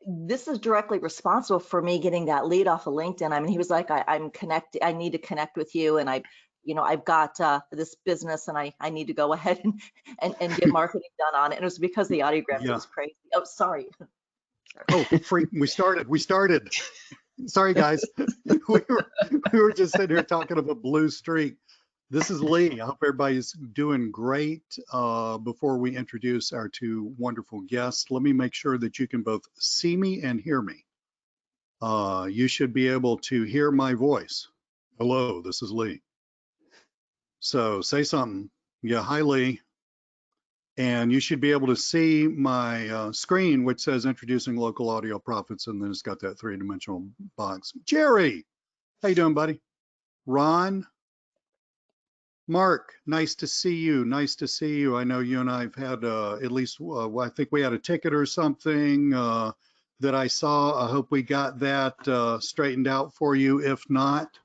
this is directly responsible for me getting that lead off of LinkedIn. I mean, he was like, I'm connected. I need to connect with you, and I've got this business, and I need to go ahead and get marketing done on it. And it was because of the audiograms. It Yeah. was crazy. Oh, sorry. Oh, freak! We started. Sorry, guys. we were just sitting here talking of a blue streak. This is Lee. I hope everybody's doing great. Before we introduce our two wonderful guests, let me make sure that you can both see me and hear me. You should be able to hear my voice. Hello, this is Lee. So say something. Yeah, hi, Lee. And you should be able to see my screen, which says introducing local audio profits, and then it's got that three-dimensional box. Jerry, how you doing, buddy? Ron, Mark, nice to see you. Nice to see you. I know you and I've had at least, I think we had a ticket or something that I saw. I hope we got that straightened out for you. If not,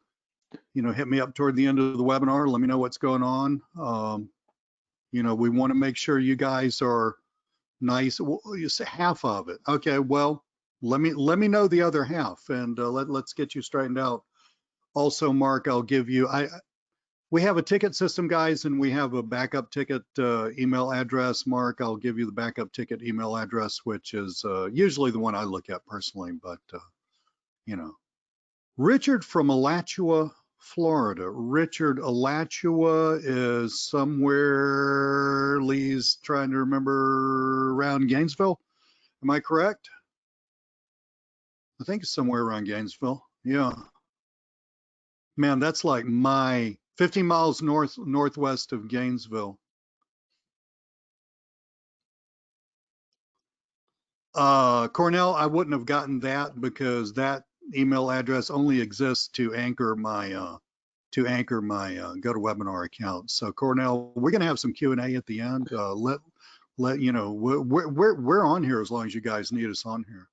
hit me up toward the end of the webinar. Let me know what's going on. We want to make sure you guys are nice. Well, you say half of it. Okay, well, let me know the other half, and let's get you straightened out. Also, Mark, I'll give you, we have a ticket system, guys, and we have a backup ticket email address. Mark, I'll give you the backup ticket email address, which is usually the one I look at personally, but Richard from Alachua, Florida. Richard, Alachua is somewhere, Lee's trying to remember, around Gainesville. Am I correct? I think it's somewhere around Gainesville. Yeah. Man, that's like 15 miles northwest of Gainesville. Cornell, I wouldn't have gotten that because that email address only exists to anchor my GoToWebinar account. So Cornell, we're going to have some Q&A at the end. Let you know we're on here as long as you guys need us on here.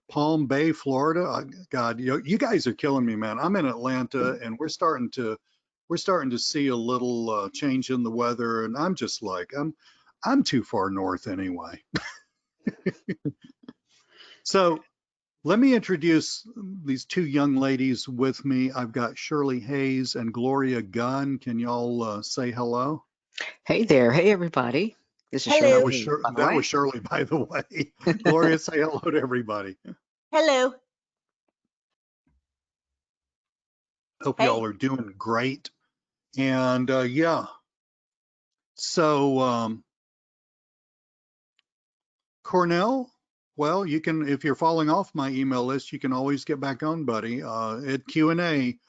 Palm Bay, Florida. God, you guys are killing me, man. I'm in Atlanta, and we're starting to see a little change in the weather, and I'm just like I'm too far north anyway. So let me introduce these two young ladies with me. I've got Shirley Hayes and Gloria Gunn. Can y'all say hello? Hey there. Hey, everybody. This is Hello. Shirley. That was Shirley, by the way. Gloria, say hello to everybody. Hello. Hope y'all are doing great. And yeah, so Cornell, well, you can, if you're falling off my email list, you can always get back on, buddy. At Q&A,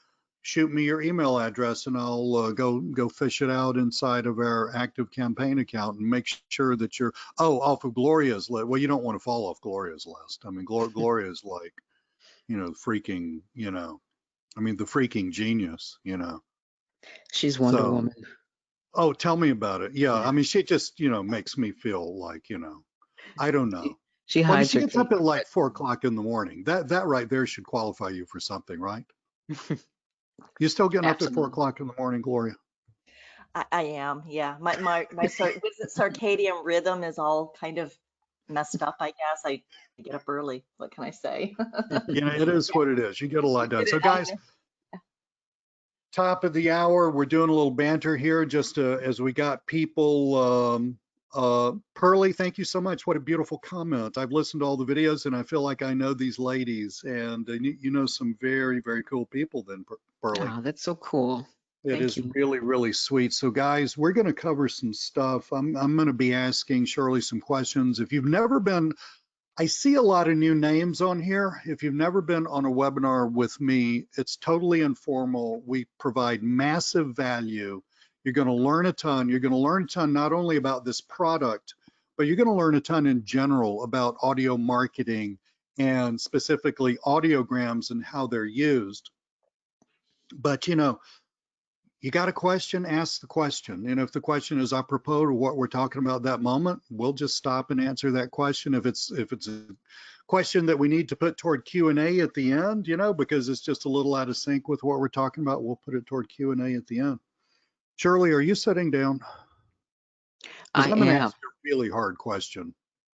shoot me your email address, and I'll go fish it out inside of our active campaign account and make sure that you're off of Gloria's list. Well, you don't want to fall off Gloria's list. I mean, Gloria is like, freaking, the freaking genius, She's Wonder Woman. Oh, tell me about it. Yeah, I mean, she just, makes me feel like, I don't know. She hides she her gets up at like 4 o'clock in the morning. That right there should qualify you for something, right? You still getting up at 4 o'clock in the morning, Gloria? I am, yeah. My circadian rhythm is all kind of messed up, I guess. I get up early. What can I say? It is what it is. You get a lot done. So guys, top of the hour, we're doing a little banter here just as we got people. Pearly, thank you so much. What a beautiful comment. I've listened to all the videos and I feel like I know these ladies, and you know some very, very cool people then, Pearly. Oh, that's so cool. It is really, really sweet. So guys, we're going to cover some stuff. I'm going to be asking Shirley some questions. If you've never been, I see a lot of new names on here. If you've never been on a webinar with me, it's totally informal. We provide massive value. You're going to learn a ton. You're going to learn a ton not only about this product, but you're going to learn a ton in general about audio marketing and specifically audiograms and how they're used. But you got a question, ask the question. And if the question is apropos to what we're talking about that moment, we'll just stop and answer that question. If it's a question that we need to put toward Q&A at the end, because it's just a little out of sync with what we're talking about, we'll put it toward Q&A at the end. Shirley, are you sitting down? I am. I'm going to ask you a really hard question.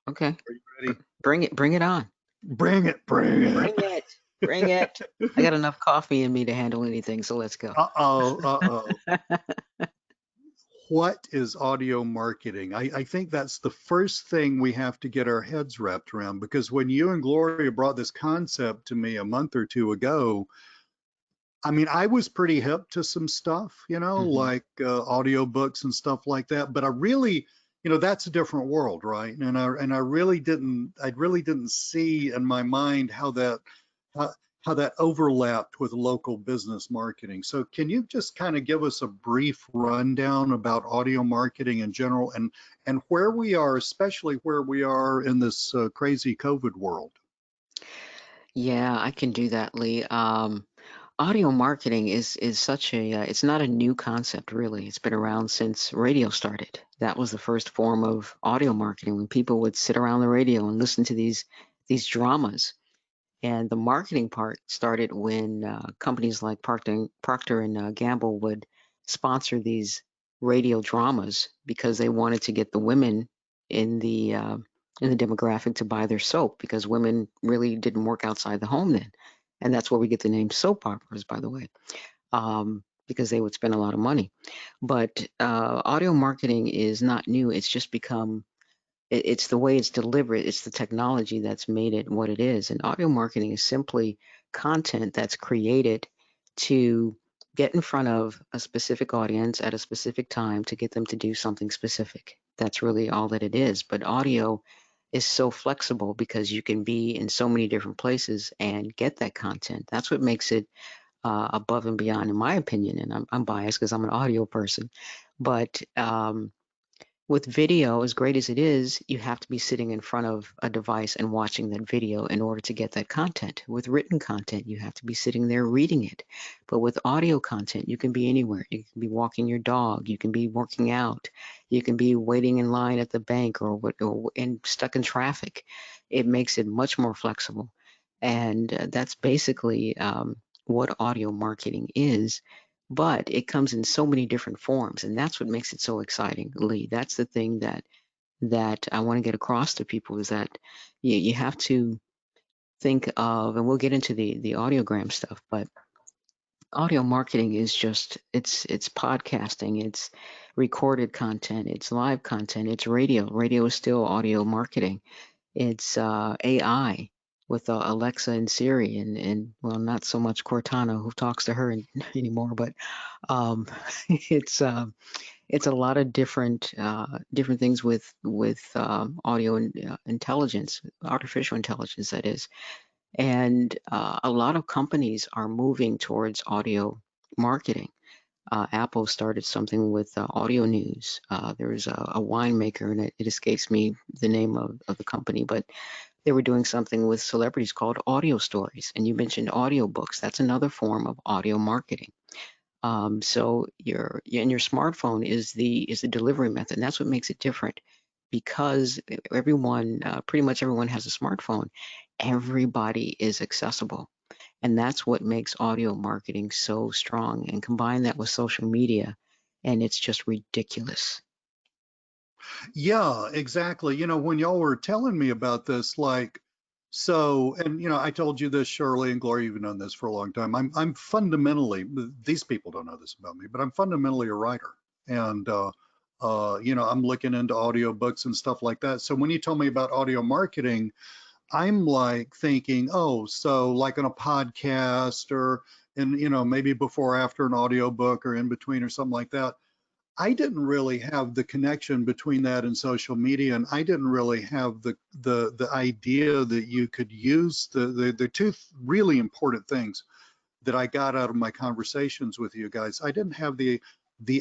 Okay. Are you ready? Bring it on. Bring it, bring Bring it. it. Bring it. I got enough coffee in me to handle anything, so let's go. Uh-oh, uh-oh. What is audio marketing? I think that's the first thing we have to get our heads wrapped around, because when you and Gloria brought this concept to me a month or two ago, I mean, I was pretty hip to some stuff, like audiobooks and stuff like that, but I really, that's a different world, right? And I really didn't see in my mind how, how that overlapped with local business marketing. So can you just kind of give us a brief rundown about audio marketing in general, and where we are, especially where we are in this crazy COVID world? Yeah, I can do that, Lee. Audio marketing is such a it's not a new concept really. It's been around since radio started. That was the first form of audio marketing, when people would sit around the radio and listen to these dramas. And the marketing part started when companies like Procter and Gamble would sponsor these radio dramas because they wanted to get the women in the demographic to buy their soap, because women really didn't work outside the home then. And that's where we get the name soap operas, by the way, because they would spend a lot of money. But audio marketing is not new. It's just become it's the way it's delivered, it's the technology that's made it what it is. And audio marketing is simply content that's created to get in front of a specific audience at a specific time to get them to do something specific. That's really all that it is. But audio is so flexible because you can be in so many different places and get that content. That's what makes it above and beyond, in my opinion. And I'm biased because I'm an audio person. But with video, as great as it is, you have to be sitting in front of a device and watching that video in order to get that content. With written content, you have to be sitting there reading it. But with audio content, you can be anywhere. You can be walking your dog, you can be working out, you can be waiting in line at the bank or stuck in traffic. It makes it much more flexible. And that's basically what audio marketing is, but it comes in so many different forms, and that's what makes it so exciting, Lee. That's the thing that I want to get across to people, is that you have to think of, and we'll get into the audiogram stuff, but audio marketing is just it's podcasting, it's recorded content, it's live content, it's radio. Radio is still audio marketing. It's AI with Alexa and Siri, and well, not so much Cortana, who talks to her anymore, but um, it's it's a lot of different things with audio and intelligence, artificial intelligence, that is. And a lot of companies are moving towards audio marketing. Apple started something with audio news. There's a winemaker, and it escapes me the name of the company, but they were doing something with celebrities called audio stories. And you mentioned audiobooks. That's another form of audio marketing. So your smartphone is the delivery method. And that's what makes it different, because everyone, pretty much everyone, has a smartphone. Everybody is accessible, and that's what makes audio marketing so strong. And combine that with social media, and it's just ridiculous. Yeah, exactly. When y'all were telling me about this, like, so, and I told you this, Shirley and Gloria, you've known this for a long time. I'm fundamentally, these people don't know this about me, but I'm fundamentally a writer. And I'm looking into audiobooks and stuff like that. So when you told me about audio marketing, I'm like thinking, oh, so like on a podcast, or maybe before, after an audiobook, or in between, or something like that. I didn't really have the connection between that and social media, and I didn't really have the idea that you could use the two really important things that I got out of my conversations with you guys. I didn't have the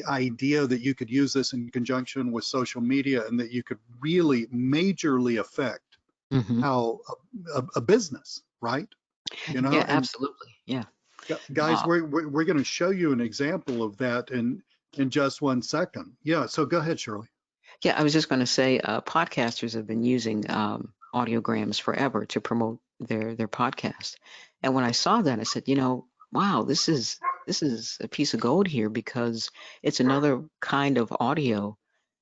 idea that you could use this in conjunction with social media, and that you could really majorly affect Hmm. how a business, right? Yeah, And absolutely. Yeah. guys, Uh, we're going to show you an example of that in just 1 second. Yeah, so go ahead, Shirley. yeah, I was just going to say, podcasters have been using audiograms forever to promote their podcast. And when I saw that, I said, wow, this is a piece of gold here, because it's another kind of audio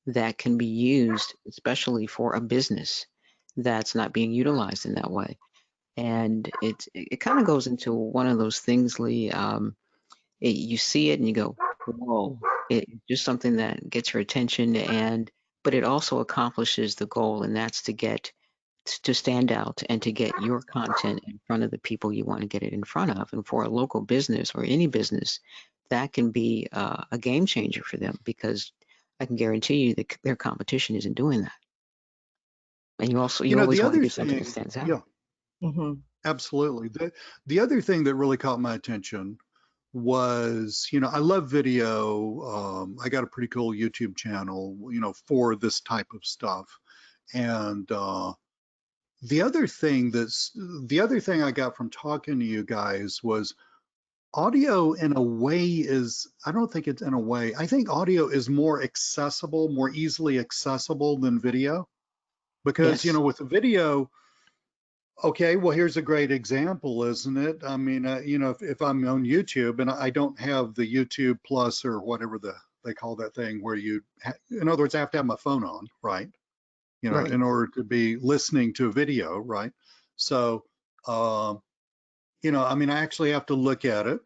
that can be used, especially for a business that's not being utilized in that way. And it kind of goes into one of those things, Lee. You see it and you go, whoa, it's just something that gets your attention, but it also accomplishes the goal, and that's to stand out and to get your content in front of the people you want to get it in front of. And for a local business or any business, that can be a game changer for them, because I can guarantee you that their competition isn't doing that. And you always The want to other do something that thing, stands out. yeah, Mhm. absolutely. The other thing that really caught my attention was, I love video. I got a pretty cool YouTube channel, for this type of stuff. And the other thing I got from talking to you guys was audio in a way is, I don't think it's in a way, I think audio is more accessible, more easily accessible than video. Because, Yes. with the video, okay, well, here's a great example, isn't it? I mean, if I'm on YouTube and I don't have the YouTube Plus or whatever they call that thing where in other words, I have to have my phone on, right? Right. In order to be listening to a video, right? So, uh, I mean, I actually have to look at it.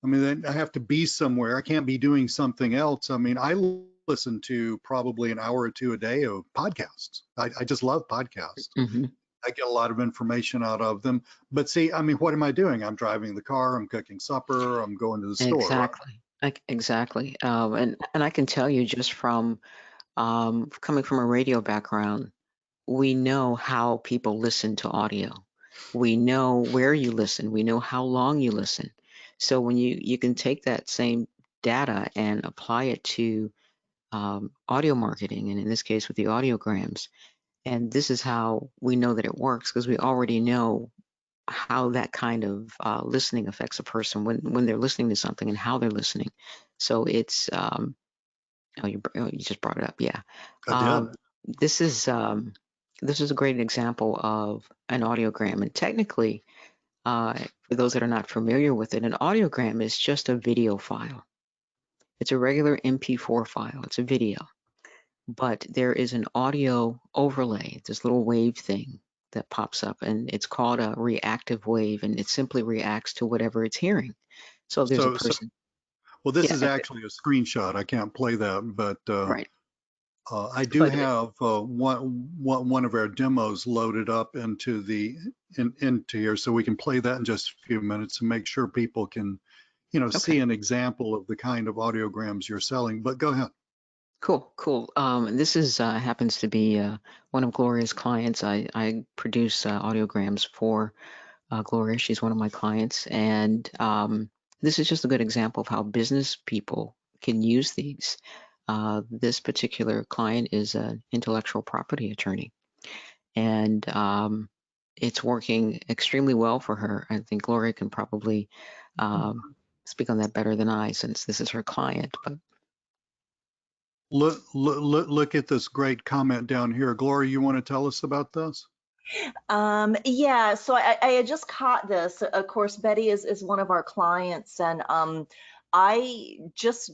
I mean, then I have to be somewhere. I can't be doing something else. I mean, I listen to probably an hour or two a day of podcasts. I just love podcasts. Hmm. I get a lot of information out of them. But see, I mean, what am I doing? I'm driving the car, I'm cooking supper, I'm going to the store, right? Exactly. Exactly. And I can tell you, just from coming from a radio background, we know how people listen to audio. We know where you listen. We know how long you listen. So when you can take that same data and apply it to audio marketing, and in this case with the audiograms, and this is how we know that it works, because we already know how that kind of listening affects a person when they're listening to something and how they're listening. So it's you just brought it up, yeah. I did. Um, this is um, this is a great example of an audiogram, and technically, for those that are not familiar with it, an audiogram is just a video file. It's a regular MP4 file. It's a video, but there is an audio overlay, this little wave thing that pops up, and it's called a reactive wave, and it simply reacts to whatever it's hearing. So if there's a So, person, well, this yeah, is actually a screenshot. I can't play that, but right. I do But have one of our demos loaded up into here, so we can play that in just a few minutes and make sure people can, see okay, an example of the kind of audiograms you're selling. But go ahead. cool, cool. And this is happens to be one of Gloria's clients. I produce audiograms for Gloria. She's one of my clients, and this is just a good example of how business people can use these. This particular client is an intellectual property attorney, and it's working extremely well for her. I think Gloria can probably um, speak on that better than I, since this is her client. But Look at this great comment down here. Gloria, you want to tell us about this? Yeah, so I had just caught this. Of course, Betty is one of our clients, and I just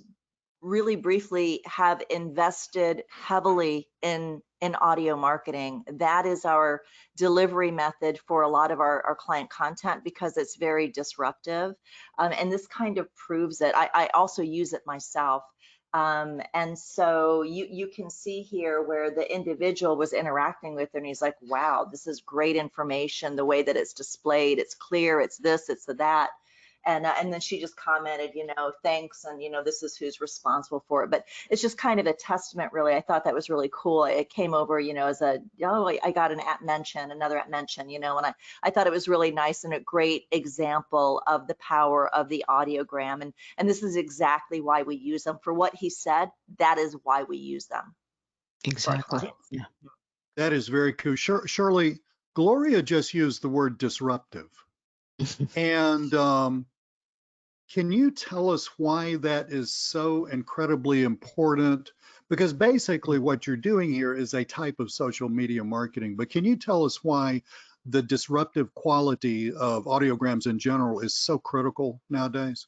really briefly have invested heavily in audio marketing. That is our delivery method for a lot of our client content, because it's very disruptive. And this kind of proves it. I also use it myself. And so you can see here where the individual was interacting with her, and he's like, wow, this is great information. The way that it's displayed, it's clear, it's this, it's that. And then she just commented, thanks, and this is who's responsible for it. But it's just kind of a testament, really. I thought that was really cool. It came over, as I got an at mention, another at mention, and I thought it was really nice and a great example of the power of the audiogram. And this is exactly why we use them. For what he said, that is why we use them for our exactly, clients. yeah. That is very cool. Shirley, Gloria just used the word disruptive. And can you tell us why that is so incredibly important? Because basically what you're doing here is a type of social media marketing, but can you tell us why the disruptive quality of audiograms in general is so critical nowadays?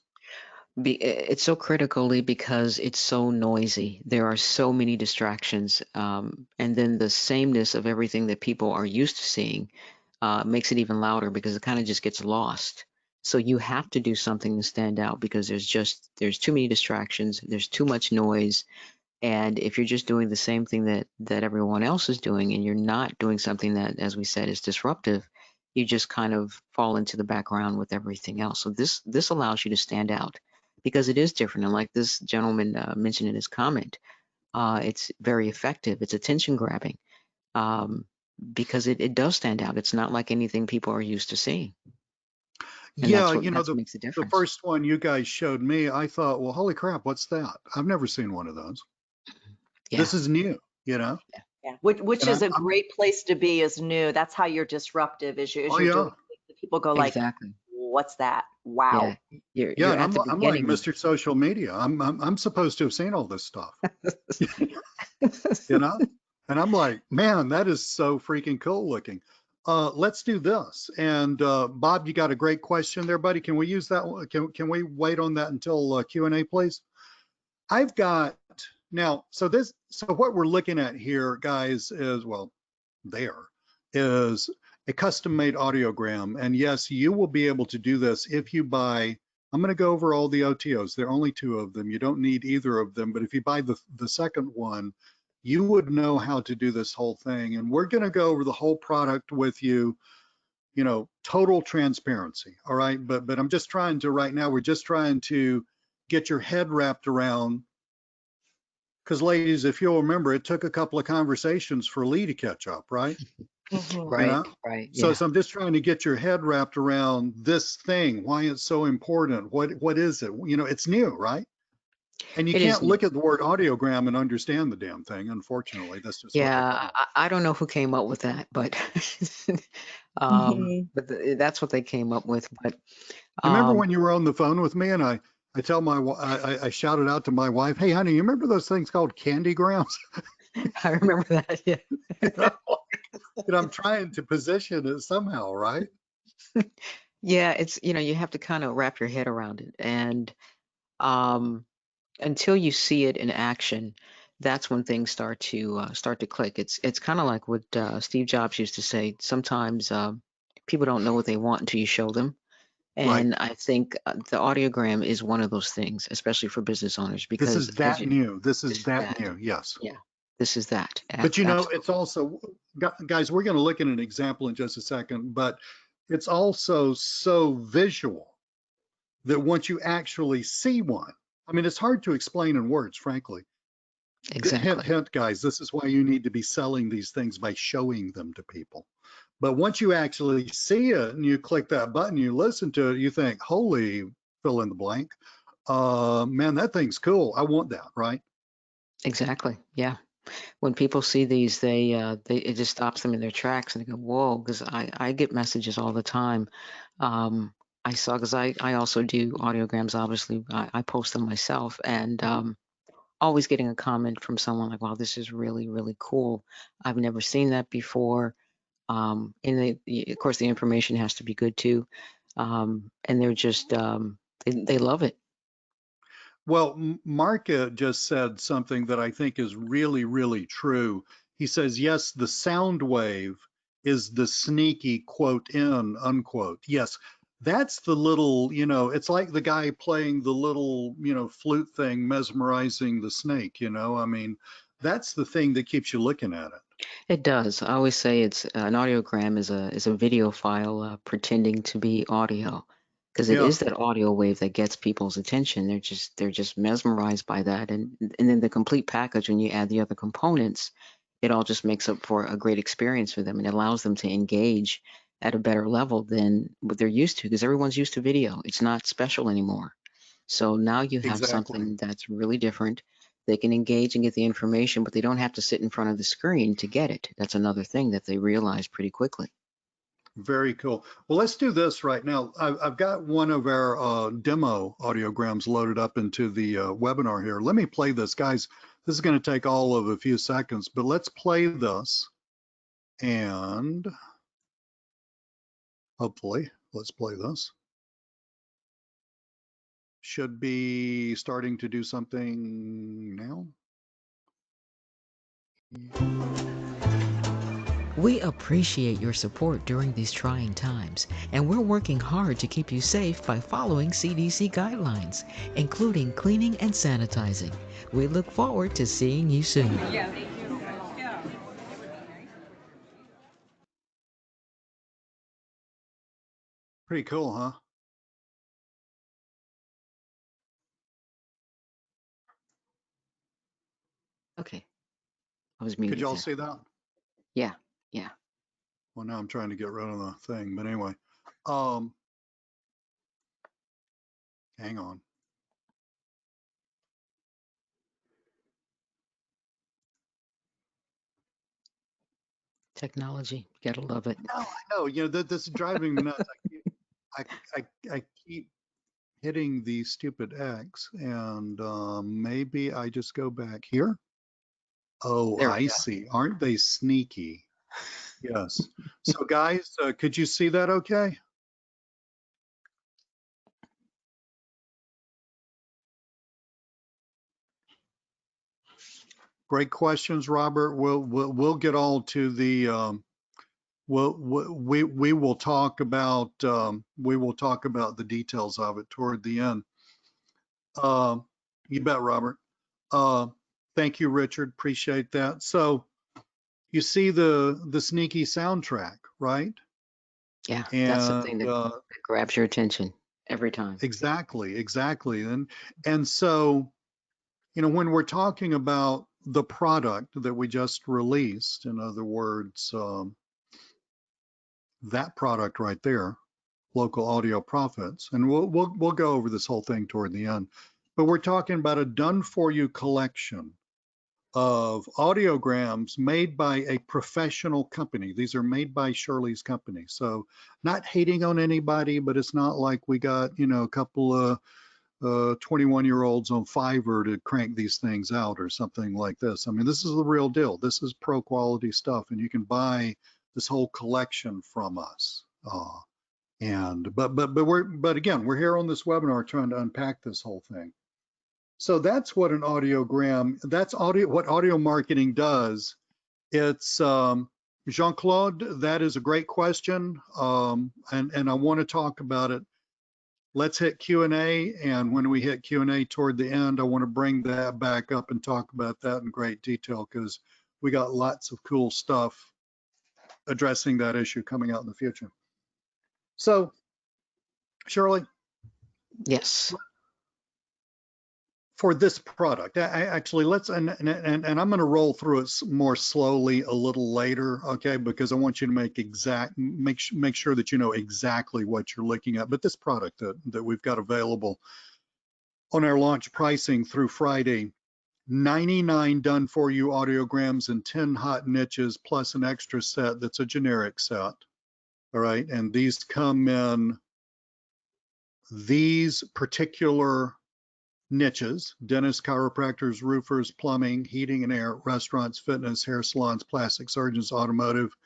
It's so critically because it's so noisy. There are so many distractions, and then the sameness of everything that people are used to seeing. makes it even louder because it kind of just gets lost. So you have to do something to stand out because there's too many distractions, there's too much noise, and if you're just doing the same thing that everyone else is doing and you're not doing something that, as we said, is disruptive, you just kind of fall into the background with everything else. So this allows you to stand out because it is different. And like this gentleman mentioned in his comment, it's very effective. It's attention grabbing because it does stand out. It's not like anything people are used to seeing. And Yeah, that makes the the difference. first one you guys showed me, I thought, well, holy crap, what's that? I've never seen one of those. Yeah. This is new, you know? Yeah, which And is a I'm great place to be, is new. That's how you're disruptive, is oh you're yeah. doing things that people go like, Exactly. what's that? Yeah. Wow. You're Yeah, you're and at the I'm like beginning of Mr. Social Media. I'm supposed to have seen all this stuff, you know? And I'm like, man, that is so freaking cool looking. Let's do this. And Bob, you got a great question there, buddy. Can we use that one? Can we wait on that until Q&A, please? I've got now, so what we're looking at here, guys, is, well, there is a custom-made audiogram. And yes, you will be able to do this if you buy, I'm going to go over all the OTOs. There are only 2 of them. You don't need either of them. But if you buy the second one, you would know how to do this whole thing. And we're going to go over the whole product with you, total transparency. All right. But I'm just trying to, right now, we're just trying to get your head wrapped around, because ladies, if you'll remember, it took a couple of conversations for Lee to catch up, right? Mhm. right, right. So, Yeah. so I'm just trying to get your head wrapped around this thing, why it's so important. What is it? It's new, right? And you It is can't new. look at the word audiogram and understand the damn thing. Unfortunately, that's just what they Yeah, call it. I don't know who came up with that, but Mhm. that's what they came up with. But You remember um, when you were on the phone with me and I tell I shouted out to my wife, hey, honey, you remember those things called candygrams? I remember that. Yeah. I'm trying to position it somehow, right? Yeah, it's you have to kind of wrap your head around it, and um, until you see it in action, that's when things start to click. It's kind of like what Steve Jobs used to say. Sometimes people don't know what they want until you show them. Right. And I think the audiogram is one of those things, especially for business owners, This because is that new. This is this is that that. new. Yes. Yeah, this is that. But Absolutely. it's also, guys, we're going to look at an example in just a second, but it's also so visual that once you actually see one, I mean, it's hard to explain in words, frankly. Hint, Exactly. hint, guys, this is why you need to be selling these things by showing them to people. But once you actually see it and you click that button, you listen to it, you think, holy, fill in the blank. Man, that thing's cool. I want that, right? Exactly. Yeah. When people see these, they it just stops them in their tracks and they go, "Whoa!" Because I get messages all the time. Um, I saw because I also do audiograms. Obviously, I post them myself, and always getting a comment from someone like, "Wow, this is really really cool. I've never seen that before." And of course, the information has to be good too. And they're just they love it. Well, Mark just said something that I think is really, really true. He says, yes, the sound wave is the sneaky quote in, unquote. Yes, that's the little, it's like the guy playing the little, flute thing, mesmerizing the snake, I mean, that's the thing that keeps you looking at it. It does. I always say it's an audiogram is a video file pretending to be audio because it Yeah, is that audio wave that gets people's attention. They're just mesmerized by that, and then the complete package when you add the other components, it all just makes up for a great experience for them and allows them to engage at a better level than what they're used to because everyone's used to video. It's not special anymore. So now you have exactly. something that's really different. They can engage and get the information, but they don't have to sit in front of the screen to get it. That's another thing that they realize pretty quickly. Very cool. Well, let's do this right now. I've got one of our demo audiograms loaded up into the webinar here. Let me play this, guys. This is going to take all of a few seconds, but let's play this. And hopefully, let's play this. Should be starting to do something now. We appreciate your support during these trying times, and we're working hard to keep you safe by following CDC guidelines, including cleaning and sanitizing. We look forward to seeing you soon. Pretty cool, huh? Okay, I was Could muted y'all there. see that? Yeah, yeah. Well, now I'm trying to get rid of the thing, but anyway, um, hang on. Technology, gotta love it. No, I know, this is driving me nuts. I keep hitting the stupid X, and maybe I just go back here. Oh, There we I go. see. Aren't they sneaky? Yes. So guys, could you see that okay? Great questions, Robert. We'll get all to the we will talk about the details of it toward the end. You bet, Robert. Thank you, Richard. Appreciate that. So you see the sneaky soundtrack, right? Yeah, that's the thing And that grabs your attention every time. exactly. And so, when we're talking about the product that we just released, in other words, that product right there, Local Audio Profits, and we'll go over this whole thing toward the end, but we're talking about a done for you collection of audiograms made by a professional company. These are made by Shirley's company. So not hating on anybody, but it's not like we got, a couple of 21-year-olds on Fiverr to crank these things out or something like this. I mean, this is the real deal. This is pro quality stuff, and you can buy this whole collection from us. But again, we're here on this webinar trying to unpack this whole thing. So that's what an audiogram, what audio marketing does. It's Jean-Claude, that is a great question. And I want to talk about it. Let's hit Q&A. And when we hit Q&A toward the end, I want to bring that back up and talk about that in great detail, because we got lots of cool stuff addressing that issue coming out in the future. So, Shirley. Yes. For this product, actually, let's, and I'm going to roll through it more slowly a little later, okay? Because I want you to make sure that you know exactly what you're looking at. But this product that we've got available on our launch pricing through Friday, 99 done for you audiograms and 10 hot niches plus an extra set that's a generic set. All right, and these come in these particular niches: dentists, chiropractors, roofers, plumbing, heating and air, restaurants, fitness, hair salons, plastic surgeons, automotive.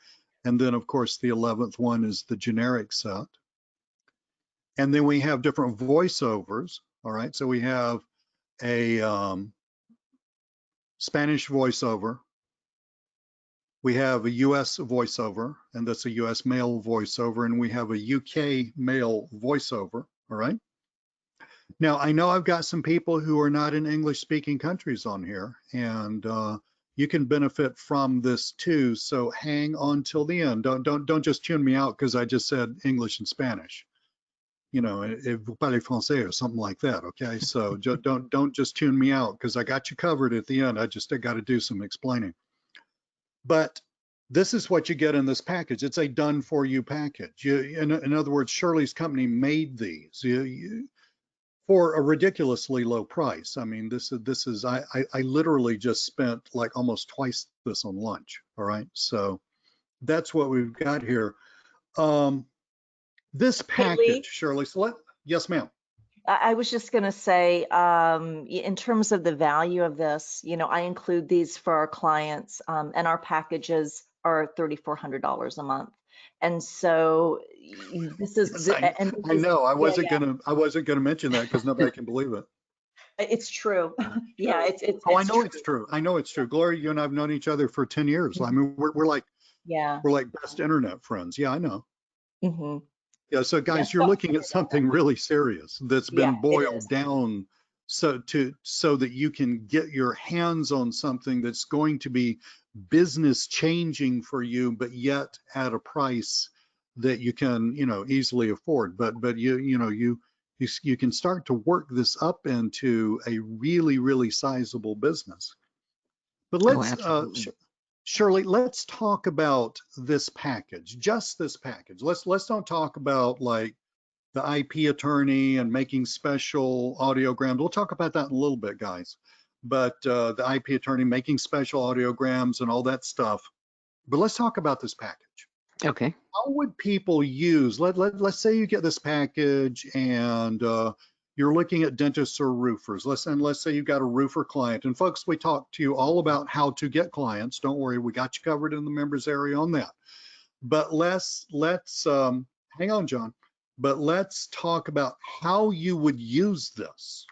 And then of course the 11th one is the generic set. And then we have different voiceovers. All right, so we have a Spanish voiceover. We have a US voiceover, and that's a US male voiceover. And we have a UK male voiceover. All right. Now, I know I've got some people who are not in English-speaking countries on here, and you can benefit from this too. So hang on till the end. Don't just tune me out because I just said English and Spanish. If vous parlez français or something like that. Okay, so don't just tune me out because I got you covered at the end. I got to do some explaining. But this is what you get in this package. It's a done-for-you package. In other words, Shirley's company made these. For a ridiculously low price. I mean, this is I literally just spent like almost twice this on lunch. All right, so that's what we've got here. This package, Shirley. So yes, ma'am. I was just going to say, in terms of the value of this, I include these for our clients, and our packages are $3,400 a month. And so this is, yes, I know. I wasn't gonna mention that because nobody can believe it. It's true. Yeah, it's I know true. It's true. I know it's true. Gloria, you and I have known each other for 10 years. I mean, we're like Yeah. We're like best internet friends. Yeah, I know. Hmm. Yeah, so guys, Yeah. you're looking at something really serious that's Yeah, been it boiled is. down so that you can get your hands on something that's going to be business changing for you, but yet at a price that you can, easily afford. But you can start to work this up into a really, really sizable business. But Oh, let's, absolutely. Shirley, let's talk about this package, just this package. Let's don't talk about like the IP attorney and making special audiograms. We'll talk about that in a little bit, guys. But the IP attorney making special audiograms and all that stuff. But let's talk about this package. Okay. How would people use, let's say you get this package and you're looking at dentists or roofers. Let's say you've got a roofer client. And folks, we talked to you all about how to get clients. Don't worry, we got you covered in the members area on that. But let's hang on, John. But let's talk about how you would use this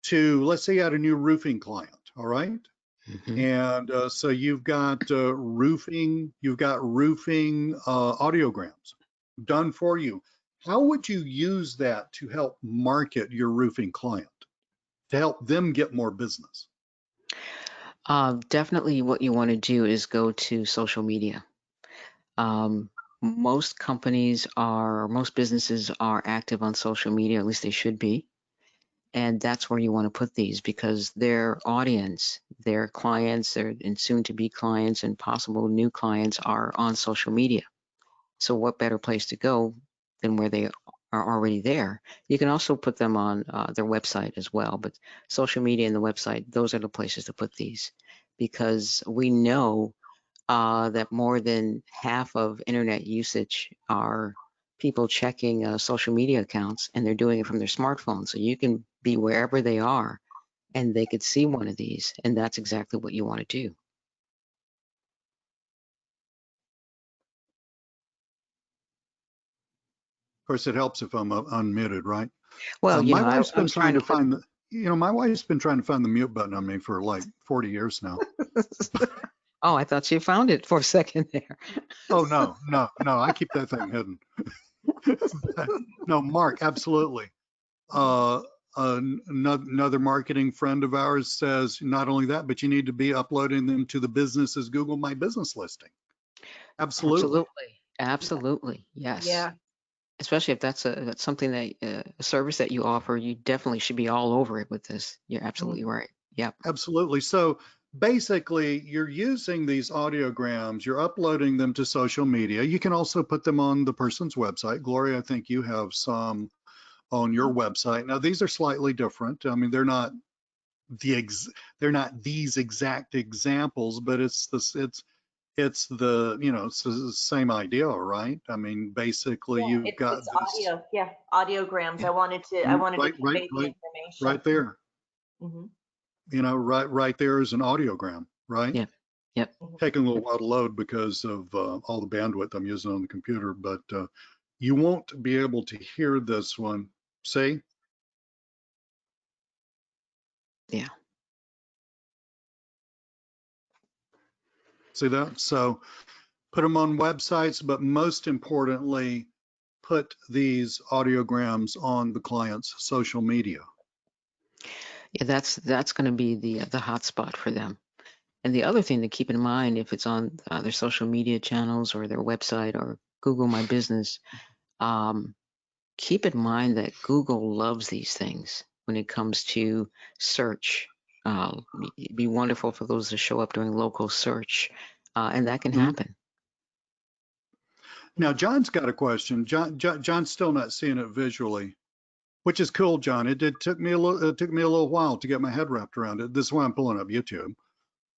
to, let's say you had a new roofing client, all right? Mhm. And so you've got roofing audiograms done for you. How would you use that to help market your roofing client, to help them get more business? Definitely what you want to do is go to social media. Most businesses are active on social media, at least they should be. And that's where you want to put these because their audience, their clients, and soon to be clients and possible new clients are on social media. So what better place to go than where they are already there? You can also put them on their website as well, but social media and the website, those are the places to put these because we know that more than half of internet usage are people checking social media accounts and they're doing it from their smartphone. So you can be wherever they are and they could see one of these. And that's exactly what you want to do. Of course, it helps if I'm unmuted, right? Well, My wife's I'm been trying trying to to put. find my wife's been trying to find the mute button on me for like 40 years now. Oh, I thought you found it for a second there. Oh, no, I keep that thing hidden. No, Mark, absolutely. Another marketing friend of ours says not only that, but you need to be uploading them to the business's Google My Business listing. Absolutely. Absolutely. Yes. Yeah. Especially if that's something that a service that you offer, you definitely should be all over it with this. You're absolutely right. Yep. Absolutely. So basically, you're using these audiograms, you're uploading them to social media. You can also put them on the person's website. Gloria, I think you have some on your website. Now, these are slightly different. I mean, they're not these exact examples, but it's the same idea, right? I mean, basically, Yeah, you've got it's this audio. Yeah, audiograms. I wanted to convey the right information. there. Hmm. Right there is an audiogram, right? Yep. Yep. Taking a little while to load because of all the bandwidth I'm using on the computer, but you won't be able to hear this one. See? Yeah. See that? So put them on websites, but most importantly, put these audiograms on the client's social media. Yeah. That's going to be the hot spot for them. And the other thing to keep in mind, if it's on their social media channels or their website or Google My Business, keep in mind that Google loves these things when it comes to search. It'd be wonderful for those to show up during local search, and that can happen. Now, John's got a question. John's still not seeing it visually, which is cool, John. It took me a little while to get my head wrapped around it. This is why I'm pulling up YouTube.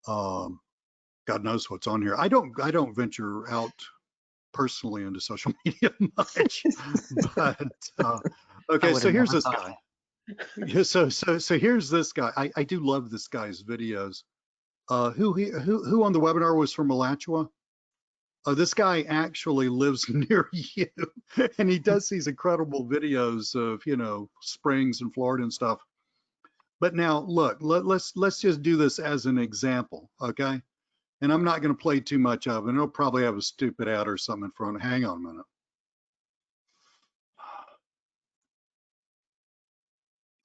God knows what's on here. I don't venture out personally into social media much, but okay. So here's this guy. Yeah, so here's this guy. I do love this guy's videos. Who on the webinar was from Alachua? This guy actually lives near you, and he does these incredible videos of springs in Florida and stuff. But now look, let's just do this as an example, okay? And I'm not going to play too much of it. It'll probably have a stupid ad or something in front. Hang on a minute.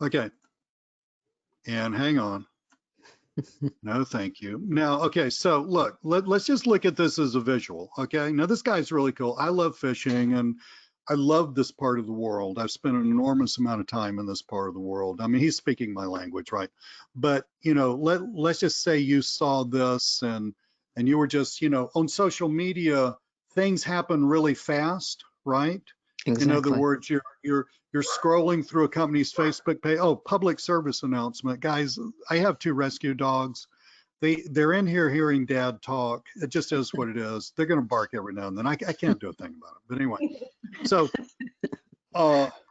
Okay. And hang on. No, thank you. Now, okay, so look, let's just look at this as a visual, okay? Now, this guy's really cool. I love fishing, and I love this part of the world. I've spent an enormous amount of time in this part of the world. I mean, he's speaking my language, right? But, you know, let's just say you saw this and you were just, you know, on social media, things happen really fast, right? In other Exactly. words, you're scrolling through a company's Facebook page. Oh, public service announcement, guys. I have 2 rescue dogs. They're in here hearing Dad talk. It just is what it is. They're going to bark every now and then. I can't do a thing about it. But anyway, so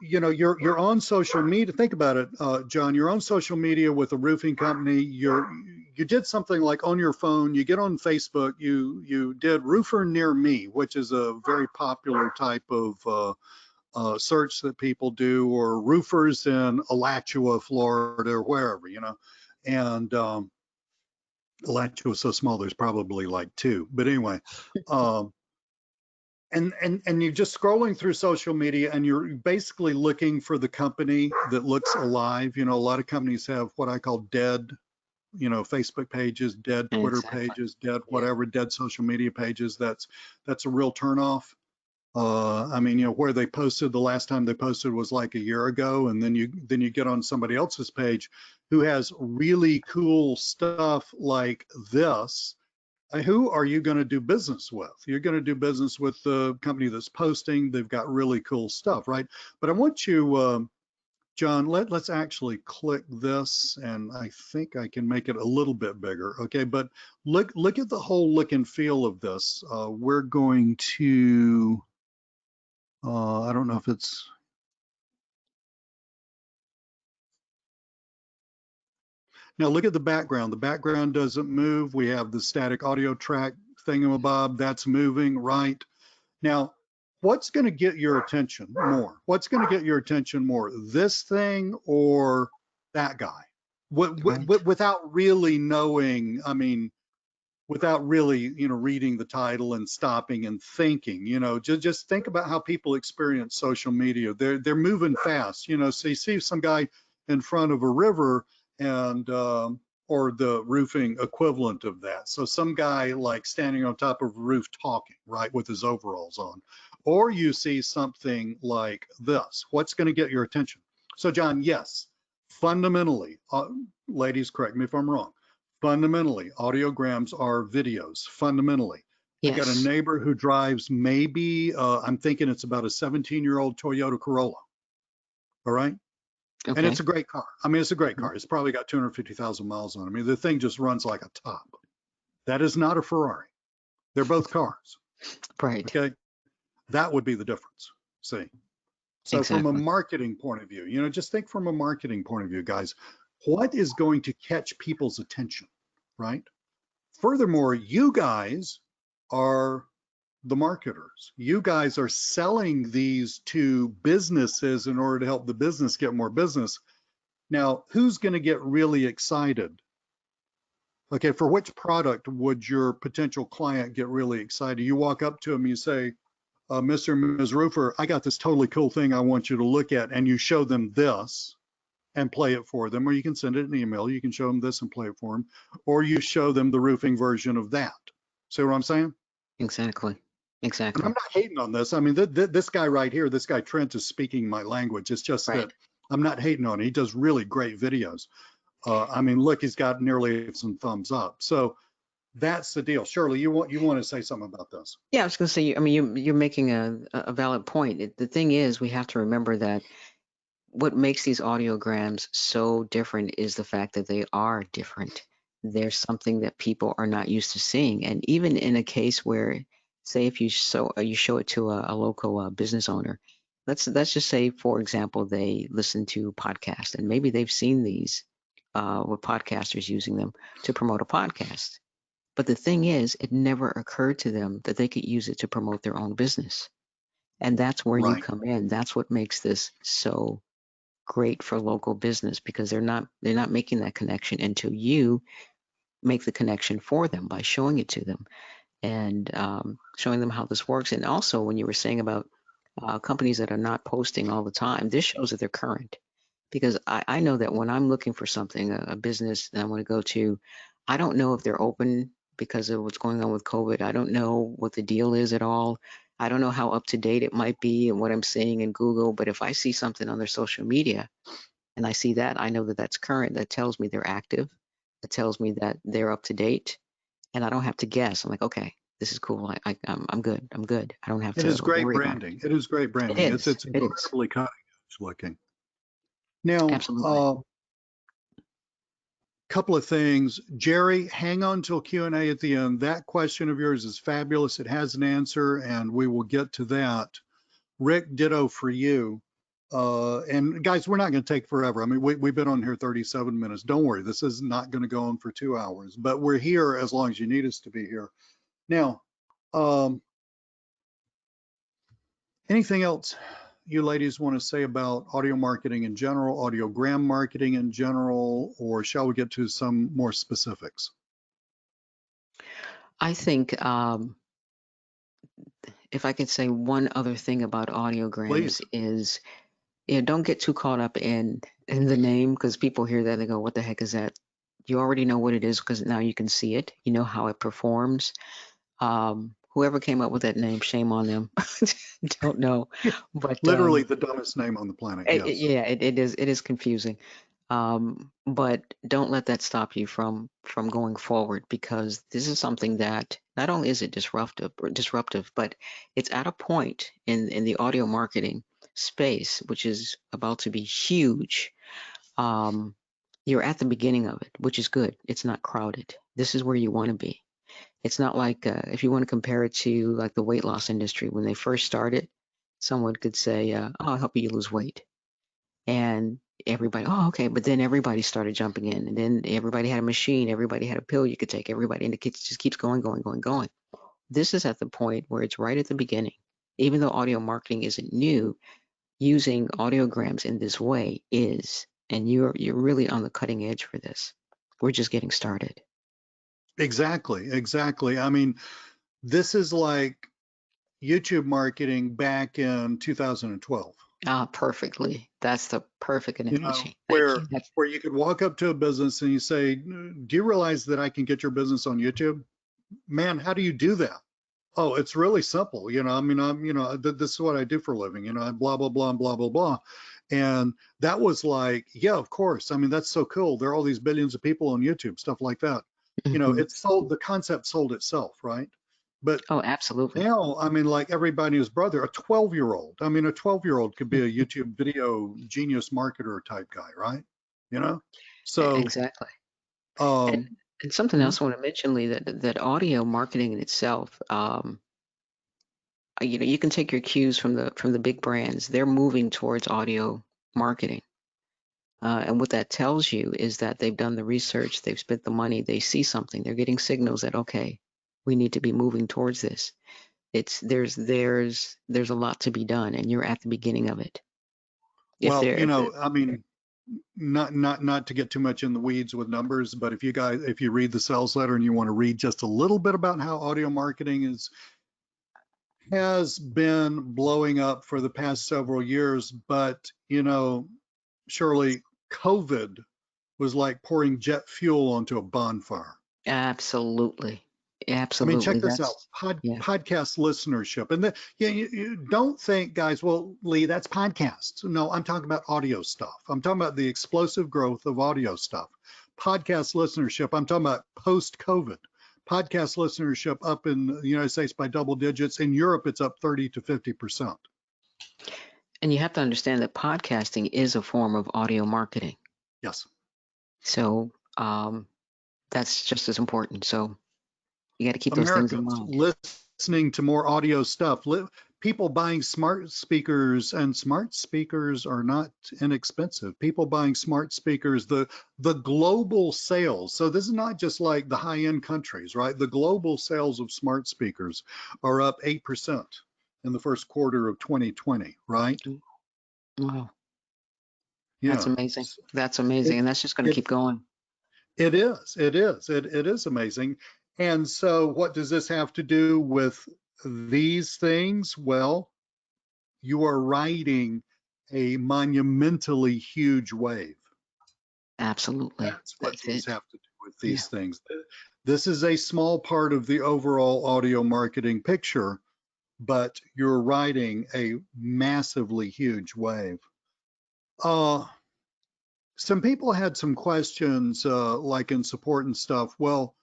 you know, you're on social media. Think about it, John. You're on social media with a roofing company. You did something like on your phone. You get on Facebook. You did roofer near me, which is a very popular type of search that people do, or roofers in Alachua, Florida, or wherever, you know. And Alachua is so small, there's probably like 2. But anyway, and you're just scrolling through social media, and you're basically looking for the company that looks alive. You know, a lot of companies have what I call dead, you know, Facebook pages, dead Twitter Exactly. pages, dead whatever, dead social media pages. That's a real turnoff. I mean, you know, where they posted, the last time they posted was like a year ago, and then you get on somebody else's page who has really cool stuff like this. Who are you going to do business with? You're going to do business with the company that's posting. They've got really cool stuff, right? But I want you, John, let's actually click this, and I think I can make it a little bit bigger. Okay, but look at the whole look and feel of this. We're going to. I don't know if it's. Now look at the background. The background doesn't move. We have the static audio track thingamabob that's moving, right? Now, what's going to get your attention more? What's going to get your attention more? This thing or that guy? Right. Without really knowing, I mean, without really, you know, reading the title and stopping and thinking, you know, just think about how people experience social media. They're moving fast, you know. So you see some guy in front of a river, and or the roofing equivalent of that. So some guy like standing on top of a roof talking, right, with his overalls on. Or you see something like this. What's going to get your attention? So John, yes, fundamentally, ladies, correct me if I'm wrong. Fundamentally, audiograms are videos, fundamentally. I got a Yes. neighbor who drives maybe, I'm thinking it's about a 17-year-old Toyota Corolla. All right. And Okay. it's a great car. I mean, it's a great car. It's probably got 250,000 miles on it. I mean, the thing just runs like a top. That is not a Ferrari. They're both cars. Right. Okay. That would be the difference. See? So from a Exactly. marketing point of view, you know, just think from a marketing point of view, guys, what is going to catch people's attention, right? Furthermore, you guys are the marketers. You guys are selling these to businesses in order to help the business get more business. Now, who's going to get really excited? Okay, for which product would your potential client get really excited? You walk up to them, you say, Mr. and Ms. Roofer, I got this totally cool thing I want you to look at, and you show them this and play it for them, or you can send it an email. You can show them this and play it for them, or you show them the roofing version of that. See what I'm saying? Exactly. And Exactly. I'm not hating on this. I mean, this guy right here, this guy Trent, is speaking my language. It's just Right. that I'm not hating on it. He does really great videos. I mean, look, he's got nearly some thumbs up. So that's the deal. Shirley, you want to say something about this? Yeah, I was going to say, I mean, you're making a valid point. The thing is, we have to remember that what makes these audiograms so different is the fact that they are different. There's something that people are not used to seeing. And even in a case where, say, if you show it to a local business owner, let's just say, for example, they listen to podcasts, and maybe they've seen these with podcasters using them to promote a podcast. But the thing is, it never occurred to them that they could use it to promote their own business. And that's where you Right. come in. That's what makes this so great for local business, because they're not making that connection until you make the connection for them by showing it to them and showing them how this works. And also, when you were saying about companies that are not posting all the time, this shows that they're current. Because I know that when I'm looking for something, a business that I want to go to, I don't know if they're open because of what's going on with COVID. I don't know what the deal is at all. I don't know how up to date it might be and what I'm seeing in Google. But if I see something on their social media and I see that, I know that that's current. That tells me they're active. That tells me that they're up to date. And I don't have to guess. I'm like, okay, this is cool. I'm good. I'm good. I don't have It to is great worry about it. branding. It is great branding. It It's is. it's It is. incredibly cutting edge looking. Now, Absolutely. couple of things. Jerry, hang on till Q&A at the end. That question of yours is fabulous. It has an answer, and we will get to that. Rick, ditto for you. And guys, we're not going to take forever. I mean, we've been on here 37 minutes. Don't worry, this is not going to go on for 2 hours, but we're here as long as you need us to be here. Now, anything else you ladies want to say about audio marketing in general, audiogram marketing in general, or shall we get to some more specifics? I think if I could say one other thing about audiograms Please. is, don't get too caught up in the name, because people hear that and they go, what the heck is that? You already know what it is because now you can see it. You know how it performs. Whoever came up with that name, shame on them. Don't know, but Literally the dumbest name on the planet. Yes. it is confusing. But don't let that stop you from going forward, because this is something that not only is it disruptive, but it's at a point in the audio marketing space, which is about to be huge. You're at the beginning of it, which is good. It's not crowded. This is where you want to be. It's not like if you want to compare it to like the weight loss industry, when they first started, someone could say, oh, I'll help you lose weight. And everybody, oh, okay. But then everybody started jumping in, and then everybody had a machine, everybody had a pill you could take, everybody, and it just keeps going. This is at the point where it's right at the beginning. Even though audio marketing isn't new, using audiograms in this way is, and you're really on the cutting edge for this. We're just getting started. Exactly. I mean, this is like YouTube marketing back in 2012. Perfectly. That's the perfect analogy. Where you could walk up to a business and you say, do you realize that I can get your business on YouTube? Man, how do you do that? Oh, it's really simple. I mean, this is what I do for a living, blah, blah, blah, blah, blah, blah. And that was like, yeah, of course. I mean, that's so cool. There are all these billions of people on YouTube, stuff like that. It sold, the concept sold itself, right? But oh, absolutely. now, I mean, like everybody and his brother, a 12-year-old. I mean, a 12-year-old could be a YouTube video genius marketer type guy, right? So exactly. And something else I want to mention, Lee, that audio marketing in itself, you can take your cues from the big brands. They're moving towards audio marketing. And what that tells you is that they've done the research, they've spent the money, they see something, they're getting signals that, okay, we need to be moving towards this. There's a lot to be done, and you're at the beginning of it. Well, I mean, not to get too much in the weeds with numbers, but if you read the sales letter and you want to read just a little bit about how audio marketing has been blowing up for the past several years, but surely COVID was like pouring jet fuel onto a bonfire. Absolutely. I mean, check this out, podcast listenership. And you don't think, guys, well, Lee, that's podcasts. No, I'm talking about audio stuff. I'm talking about the explosive growth of audio stuff. Podcast listenership, I'm talking about post-COVID. Podcast listenership up in the United States by double digits. In Europe, it's up 30 to 50%. And you have to understand that podcasting is a form of audio marketing. Yes. So that's just as important. So you got to keep those things in mind. Listening to more audio stuff. People buying smart speakers, and smart speakers are not inexpensive. People buying smart speakers, the global sales. So this is not just like the high-end countries, right? The global sales of smart speakers are up 8% in the first quarter of 2020, right? Wow. Yeah. That's amazing. That's amazing. And that's just going to keep going. It is. It is. It is amazing. And so what does this have to do with these things? Well, you are riding a monumentally huge wave. Absolutely. That's what That's these it. have to do with these things. This is a small part of the overall audio marketing picture, but you're riding a massively huge wave. Some people had some questions, like in support and stuff. Well,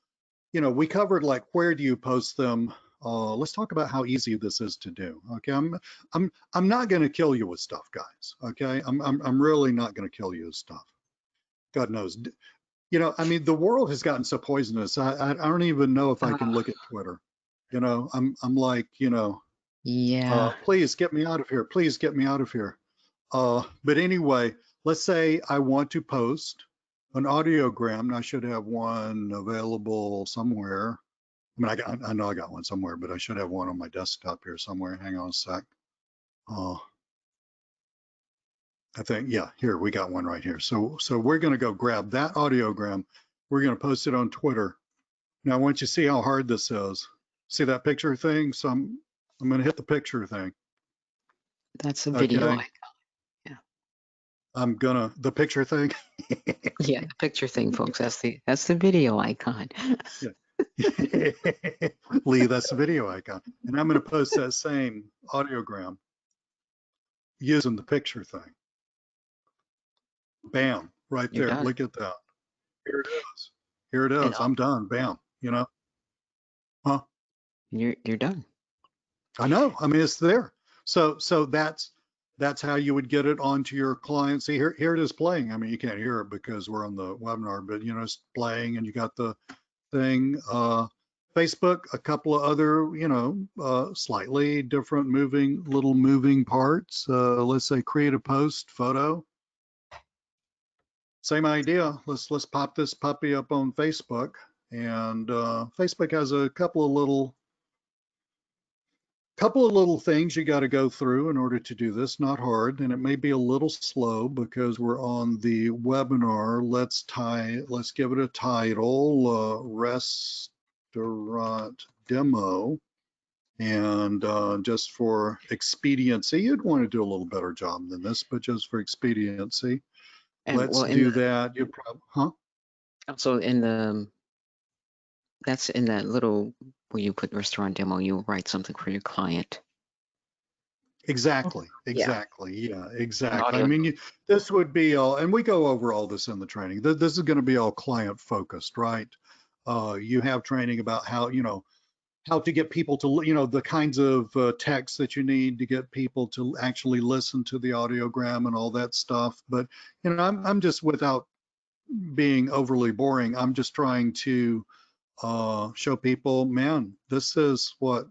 you know, we covered like where do you post them? Let's talk about how easy this is to do. Okay, I'm not going to kill you with stuff, guys. Okay, I'm really not going to kill you with stuff. God knows. You know, I mean, the world has gotten so poisonous. I don't even know if I can look at Twitter. You know, I'm like, you know, Yeah. please get me out of here. Please get me out of here. But anyway, let's say I want to post an audiogram, and I should have one available somewhere. I mean, I know I got one somewhere, but I should have one on my desktop here somewhere. Hang on a sec. I think, yeah, here, we got one right here. So we're going to go grab that audiogram. We're going to post it on Twitter. Now, I want you to see how hard this is. See that picture thing? So I'm going to hit the picture thing. That's a video Okay. icon. The picture thing. Yeah, the picture thing, folks. That's the video icon. Lee, that's the video icon. And I'm going to post that same audiogram using the picture thing. Bam, right You're there. done. Look at that. Here it is. Here it And is. I'm done. Bam. You know? Huh? you're done. I know. I mean, it's there. So that's how you would get it onto your client. See, here it is playing. I mean, you can't hear it because we're on the webinar, but you know, it's playing and you got the thing. Facebook, a couple of other, you know, slightly different little moving parts. Let's say create a post photo. Same idea. Let's pop this puppy up on Facebook, and Facebook has a couple of little things you got to go through in order to do this. Not hard, and it may be a little slow because we're on the webinar. Let's give it a title, restaurant demo. And just for expediency, you'd want to do a little better job than this, but just for expediency, And let's well, do that. You probably, huh? also that's in that little where you put restaurant demo, you write something for your client. Exactly. Yeah. Exactly. Yeah, exactly. I Audio. mean, this would be all, and we go over all this in the training. This is going to be all client focused, right? You have training about how, you know, how to get people to, you know, the kinds of text that you need to get people to actually listen to the audiogram and all that stuff. But, you know, I'm just, without being overly boring, I'm just trying to show people, man, this is what,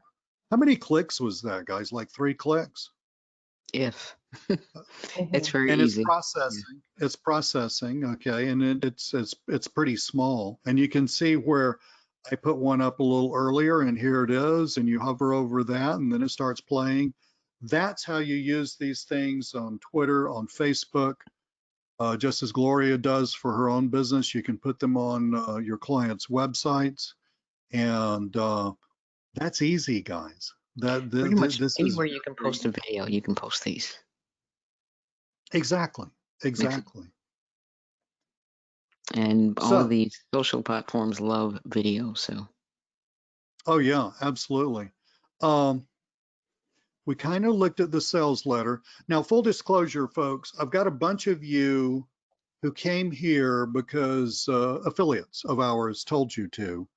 how many clicks was that, guys? Like 3 clicks? If Mhm. it's very And easy. it's processing, okay, and it's pretty small. And you can see where I put one up a little earlier, and here it is, and you hover over that, and then it starts playing. That's how you use these things on Twitter, on Facebook, just as Gloria does for her own business. You can put them on your clients' websites, and that's easy, guys. Pretty much This is anywhere you can post a video, you can post these. exactly. And all So- of these social platforms love video, so Oh yeah, absolutely. We kind of looked at the sales letter. Now, full disclosure, folks, I've got a bunch of you who came here because affiliates of ours told you to.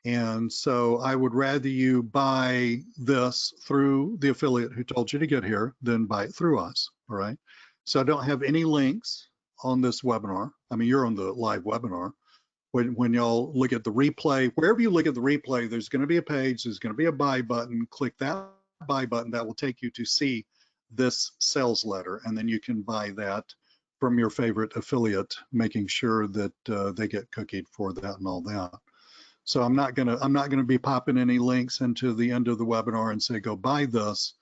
And so I would rather you buy this through the affiliate who told you to get here than buy it through us, all right? So I don't have any links on this webinar. I mean, you're on the live webinar. When y'all look at the replay, wherever you look at the replay, there's going to be a page, there's going to be a buy button. Click that buy button. That will take you to see this sales letter, and then you can buy that from your favorite affiliate, making sure that they get cookied for that and all that. So I'm not gonna be popping any links into the end of the webinar and say go buy this.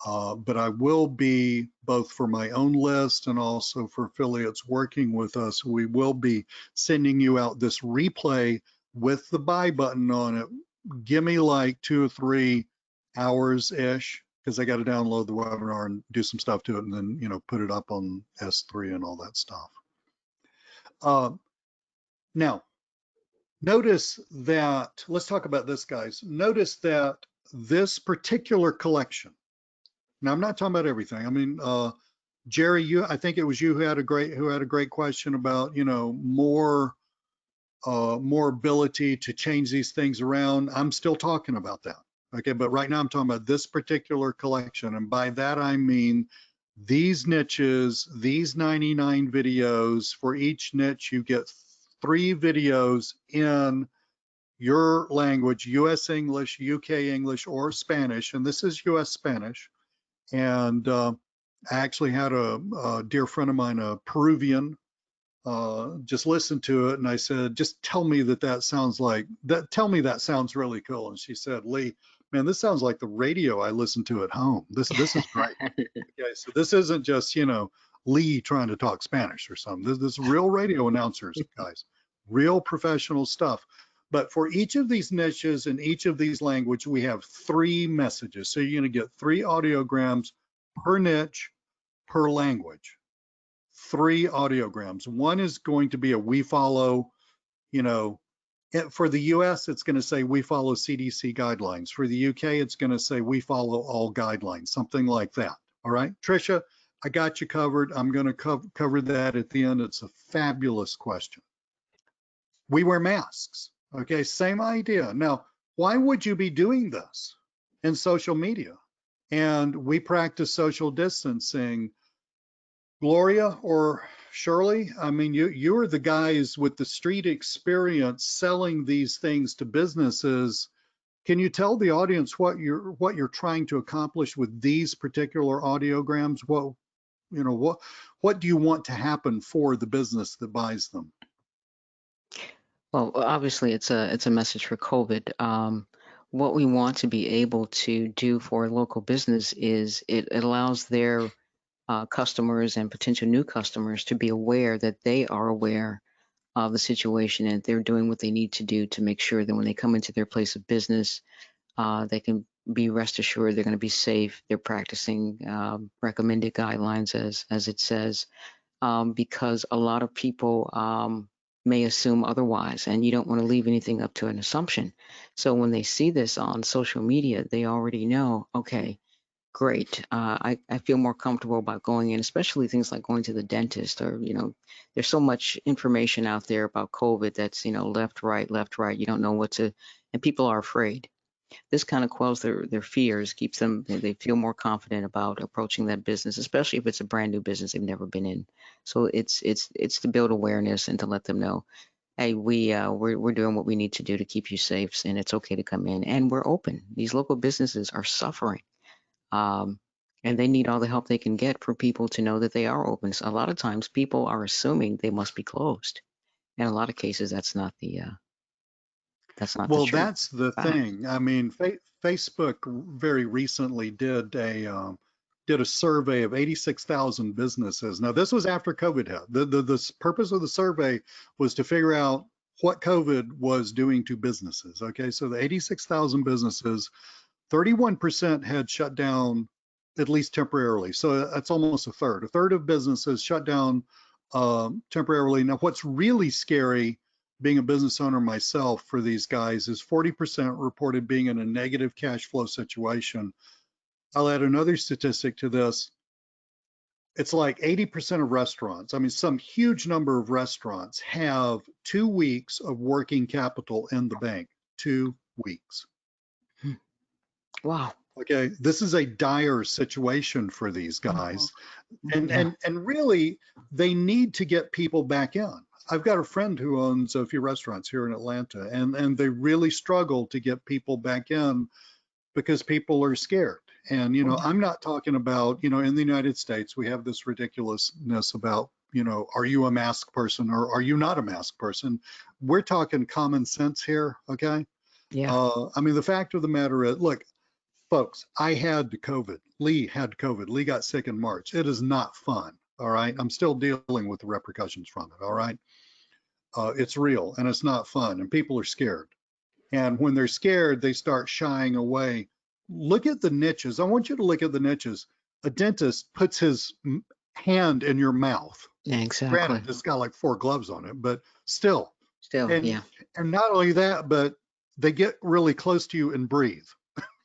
But I will be, both for my own list and also for affiliates working with us, we will be sending you out this replay with the buy button on it. Give me like 2 or 3 hours-ish, because I got to download the webinar and do some stuff to it, and then, you know, put it up on S3 and all that stuff. Now, notice that, let's talk about this, guys. Notice that this particular collection, now I'm not talking about everything. I mean, Jerry, I think it was you who had a great question about, you know, more ability to change these things around. I'm still talking about that. Okay, but right now I'm talking about this particular collection. And by that, I mean these niches, these 99 videos. For each niche, you get 3 videos in your language, US English, UK English, or Spanish. And this is US Spanish. And I actually had a dear friend of mine, a Peruvian, just listened to it, and I said, just tell me that sounds like that. Tell me that sounds really cool. And she said, Lee, man, this sounds like the radio I listen to at home. This is great. Okay, so this isn't just, you know, Lee trying to talk Spanish or something. This is real radio announcers, guys, real professional stuff. But for each of these niches and each of these languages, we have 3 messages. So you're going to get 3 audiograms per niche, per language. 3 audiograms. One is going to be a we follow, you know, for the US, it's going to say we follow CDC guidelines. For the UK, it's going to say we follow all guidelines, something like that. All right, Tricia, I got you covered. I'm going to cover that at the end. It's a fabulous question. We wear masks. Okay, same idea. Now, why would you be doing this in social media? And we practice social distancing. Gloria or Shirley, I mean, you're the guys with the street experience selling these things to businesses. Can you tell the audience what you're trying to accomplish with these particular audiograms? What, you know, what do you want to happen for the business that buys them? Well, obviously, it's a message for COVID. What we want to be able to do for a local business is it allows their customers and potential new customers to be aware that they are aware of the situation and they're doing what they need to do to make sure that when they come into their place of business, they can be rest assured they're going to be safe. They're practicing recommended guidelines as it says, because a lot of people may assume otherwise, and you don't want to leave anything up to an assumption. So when they see this on social media, they already know, okay, great. I feel more comfortable about going in, especially things like going to the dentist, or, you know, there's so much information out there about COVID that's, you know, left, right. You don't know what to, and people are afraid. This kind of quells their fears, keeps them, they feel more confident about approaching that business, especially if it's a brand new business they've never been in. So it's to build awareness and to let them know, hey, we're doing what we need to do to keep you safe, and it's okay to come in, and we're open. These local businesses are suffering. And they need all the help they can get for people to know that they are open. So a lot of times people are assuming they must be closed. In a lot of cases, that's not the Well, truth. that's the thing. I mean, Facebook very recently did a survey of 86,000 businesses. Now, this was after COVID hit. The purpose of the survey was to figure out what COVID was doing to businesses. Okay, so the 86,000 businesses, 31% had shut down, at least temporarily. So that's almost a third. A third of businesses shut down temporarily. Now, what's really scary, being a business owner myself for these guys, is 40% reported being in a negative cash flow situation. I'll add another statistic to this. It's like 80% of restaurants, I mean, some huge number of restaurants have 2 weeks of working capital in the bank. 2 weeks. Wow. Okay, this is a dire situation for these guys. And really, they need to get people back in. I've got a friend who owns a few restaurants here in Atlanta, and they really struggle to get people back in because people are scared. And, you know, I'm not talking about, you know, in the United States, we have this ridiculousness about, you know, are you a mask person or are you not a mask person? We're talking common sense here, okay? Yeah. I mean, the fact of the matter is, look, Folks, I had COVID. Lee had COVID. Lee got sick in March. It is not fun. All right. I'm still dealing with the repercussions from it. All right. It's real and it's not fun and people are scared. And when they're scared, they start shying away. Look at the niches. I want you to look at the niches. A dentist puts his hand in your mouth. Exactly. Granted, it's got like 4 gloves on it, but still. Still, And, yeah. and not only that, but they get really close to you and breathe.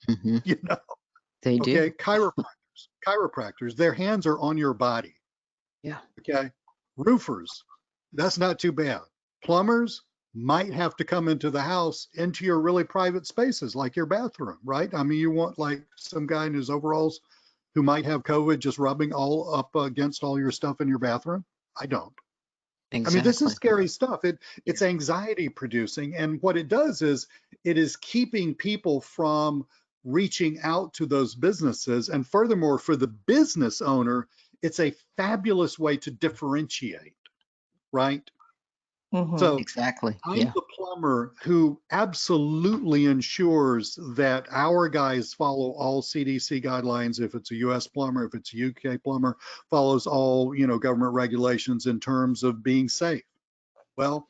Hmm. You know, They do. okay, chiropractors, their hands are on your body. Yeah. Okay, roofers, that's not too bad. Plumbers might have to come into the house, into your really private spaces, like your bathroom, right? I mean, you want like some guy in his overalls who might have COVID just rubbing all up against all your stuff in your bathroom? I don't. Exactly. I mean, this is scary stuff. It's anxiety producing. And what it does is it is keeping people from reaching out to those businesses. And furthermore, for the business owner, it's a fabulous way to differentiate, right? Mhm. So Exactly. I'm Yeah. the plumber who absolutely ensures that our guys follow all CDC guidelines. If it's a US plumber, if it's a UK plumber, follows all, government regulations in terms of being safe. Well,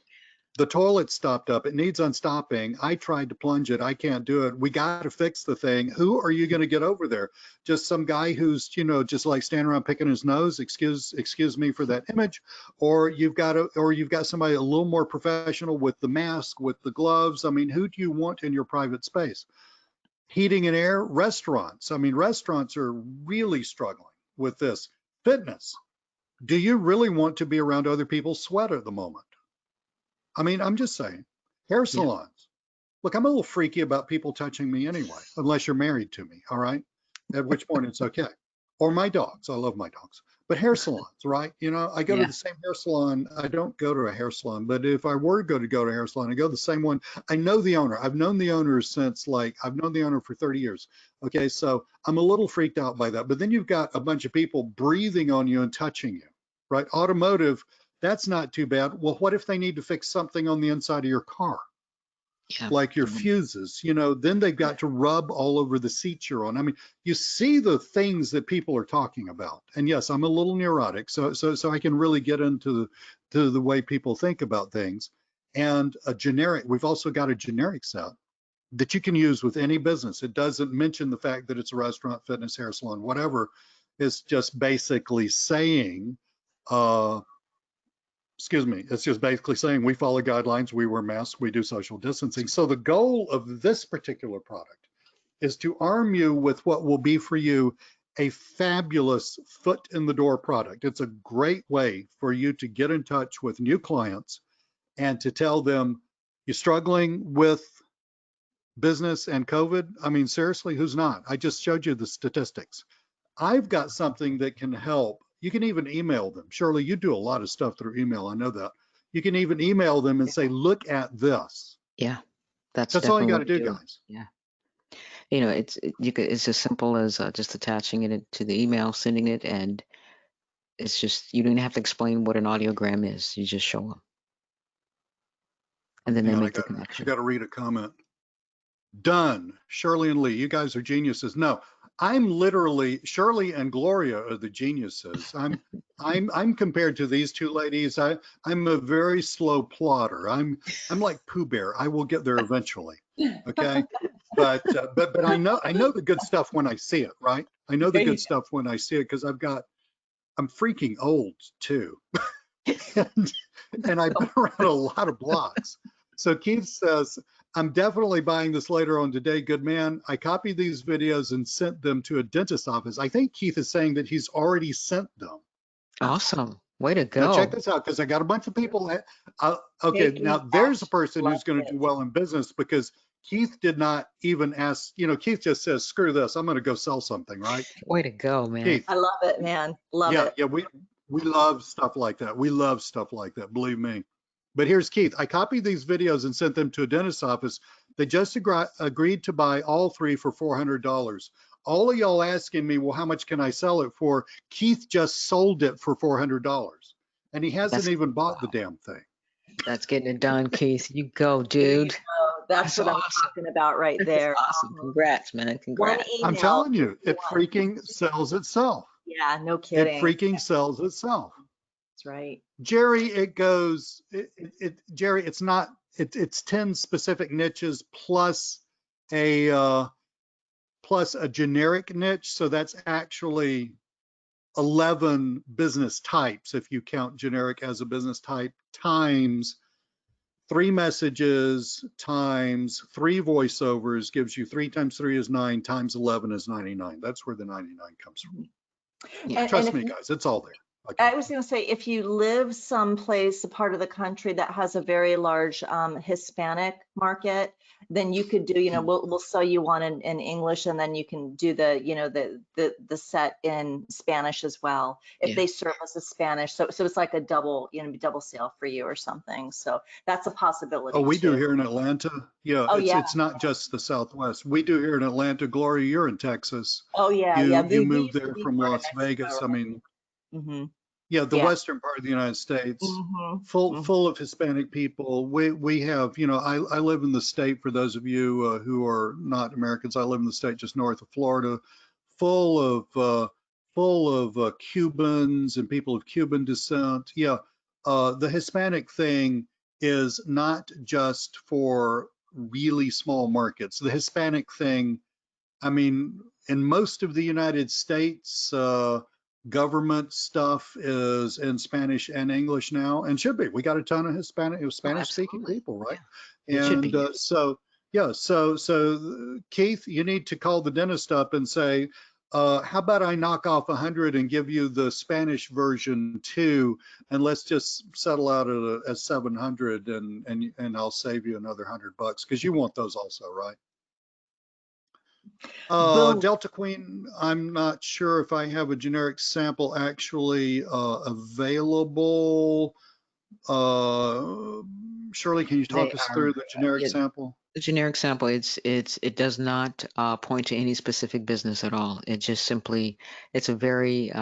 the toilet stopped up. It needs unstopping. I tried to plunge it. I can't do it. We got to fix the thing. Who are you going to get over there? Just some guy who's, just like standing around picking his nose. Excuse me for that image. Or you've got somebody a little more professional with the mask, with the gloves. I mean, who do you want in your private space? Heating and air, restaurants. I mean, restaurants are really struggling with this. Fitness. Do you really want to be around other people's sweat at the moment? I mean, I'm just saying, hair salons. Look, I'm a little freaky about people touching me anyway, unless you're married to me, all right? At which point it's okay. Or my dogs. I love my dogs. But hair salons, right? I go to Yeah. the same hair salon. I don't go to a hair salon, but if I were to go to a hair salon, I go to the same one. I know the owner. I've known the owner I've known the owner for 30 years. Okay, so I'm a little freaked out by that. But then you've got a bunch of people breathing on you and touching you, right? Automotive, that's not too bad. Well, what if they need to fix something on the inside of your car? Yeah. Like your fuses, then they've got to rub all over the seat you're on. I mean, you see the things that people are talking about. And yes, I'm a little neurotic, so I can really get into the way people think about things. And we've also got a generic set that you can use with any business. It doesn't mention the fact that it's a restaurant, fitness, hair salon, whatever. It's just basically saying, it's just basically saying we follow guidelines, we wear masks, we do social distancing. So the goal of this particular product is to arm you with what will be for you a fabulous foot in the door product. It's a great way for you to get in touch with new clients and to tell them you're struggling with business and COVID. I mean, seriously, who's not? I just showed you the statistics. I've got something that can help. You can even email them. Shirley, you do a lot of stuff through email. I know that. You can even email them and say, look at this. Yeah. That's all you definitely got to what we do, do. guys. Yeah. It's as simple as just attaching it to the email, sending it, and it's just, you don't even have to explain what an audiogram is. You just show them. And then they Hang on, make the I connection. got to read a comment. Done. Shirley and Lee, you guys are geniuses. No, I'm literally, Shirley and Gloria are the geniuses. I'm compared to these two ladies. I'm a very slow plotter. I'm like Pooh Bear. I will get there eventually. Okay. But I know the good stuff when I see it, right? I know the good stuff when I see it because I'm freaking old too. and I've been around a lot of blocks. So Keith says, I'm definitely buying this later on today. Good man. I copied these videos and sent them to a dentist's office. I think Keith is saying that he's already sent them. Awesome. Way to Now go. check this out, because I got a bunch of people that, okay, now there's a person who's going to do well in business, because Keith did not even ask, Keith just says, screw this, I'm going to go sell something, right? Way to go, man. Keith. I love it, man. Love it. Yeah, we love stuff like that. We love stuff like that, believe me. But here's Keith. I copied these videos and sent them to a dentist's office. They just agreed to buy all 3 for $400. All of y'all asking me, well, how much can I sell it for? Keith just sold it for $400, and he hasn't even bought the damn thing. That's getting it done, Keith. You go, dude. That's what I'm awesome. talking about right That's there. awesome. Congrats, man. One Congrats. email. I'm telling you, if it want. freaking sells itself. Yeah, no It kidding. freaking sells itself. That's right. Jerry, Jerry, it's not, it's 10 specific niches plus a generic niche. So that's actually 11 business types, if you count generic as a business type, times 3 messages times 3 voiceovers gives you 3 times 3 is 9 times 11 is 99. That's where the 99 comes from. Yeah. Trust if me, you- guys, it's all there. I was going to say, if you live someplace, a part of the country that has a very large Hispanic market, then you could do, we'll sell you one in English, and then you can do the set in Spanish as well. If Yeah. they service a Spanish, so it's like a double sale for you or something. So that's a possibility. Oh, we do too. here in Atlanta. Yeah, Oh, it's not just the Southwest. We do here in Atlanta. Gloria, you're in Texas. Oh yeah, You yeah. you We moved used to there be from part of Las Mexico, Vegas. I right? mean, Mhm. yeah, the Yeah. western part of the United States, Mhm. full of Hispanic people. We have, I live in the state, for those of you who are not Americans, I live in the state just north of Florida, full of Cubans and people of Cuban descent. Yeah, the Hispanic thing is not just for really small markets. The Hispanic thing, I mean, in most of the United States, government stuff is in Spanish and English now, and should be. We got a ton of Spanish-speaking absolutely. people, right? Yeah. It should be. And so Keith, you need to call the dentist up and say, how about I knock off 100 and give you the Spanish version too, and let's just settle out at 700, and I'll save you another $100 because you want those also, right? Boom. Delta Queen, I'm not sure if I have a generic sample actually available. Shirley, can you talk They us are, through the generic yeah, sample? the generic sample, it does not point to any specific business at all. It just simply, it's a very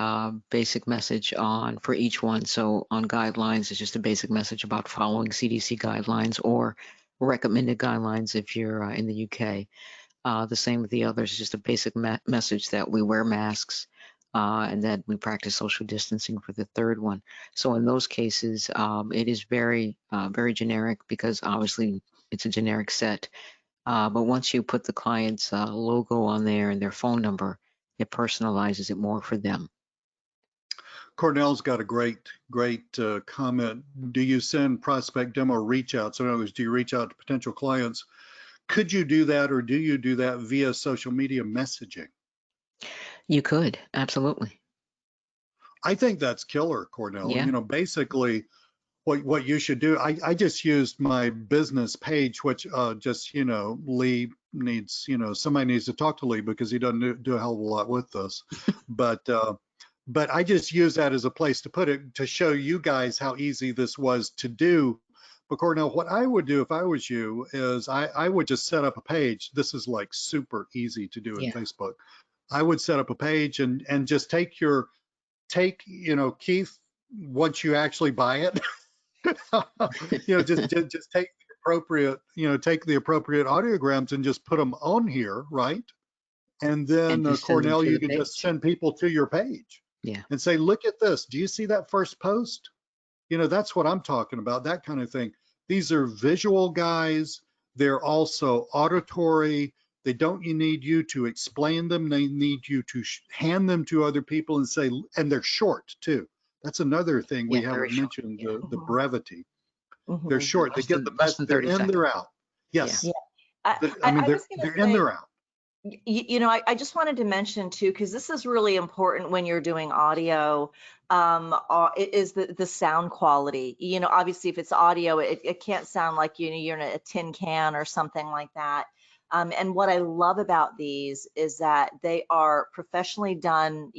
basic message for each one. So on guidelines, it's just a basic message about following CDC guidelines or recommended guidelines if you're in the UK. The same with the others, it's just a basic message that we wear masks and that we practice social distancing for the third one. So in those cases, it is very generic because obviously it's a generic set. But once you put the client's logo on there and their phone number, it personalizes it more for them. Cornell's got a great comment. Do you send prospect demo reach outs? In other words, do you reach out to potential clients? Could you do that, or do you do that via social media messaging? You could, absolutely. I think that's killer, Cornell. Yeah. Basically, what you should do, I just used my business page, which Lee needs, somebody needs to talk to Lee because he doesn't do a hell of a lot with this. But I just use that as a place to put it, to show you guys how easy this was to do. But Cornell, what I would do if I was you is I would just set up a page. This is like super easy to do in Facebook. I would set up a page and just take Keith, once you actually buy it, just take the appropriate audiograms and just put them on here, right? And then Cornell, you can just send people to your page, and say, look at this. Do you see that first post? That's what I'm talking about, that kind of thing. These are visual guys. They're also auditory. They don't need you to explain them. They need you to hand them to other people and say, and they're short too. That's another thing we haven't mentioned, the brevity. Mhm. They're short. They get the best. They're in, they're out. Yes. Yeah. I mean, they're in, they're out. I just wanted to mention too, because this is really important when you're doing audio, is the sound quality. Obviously if it's audio, it can't sound like you're in a tin can or something like that. And what I love about these is that they are professionally done,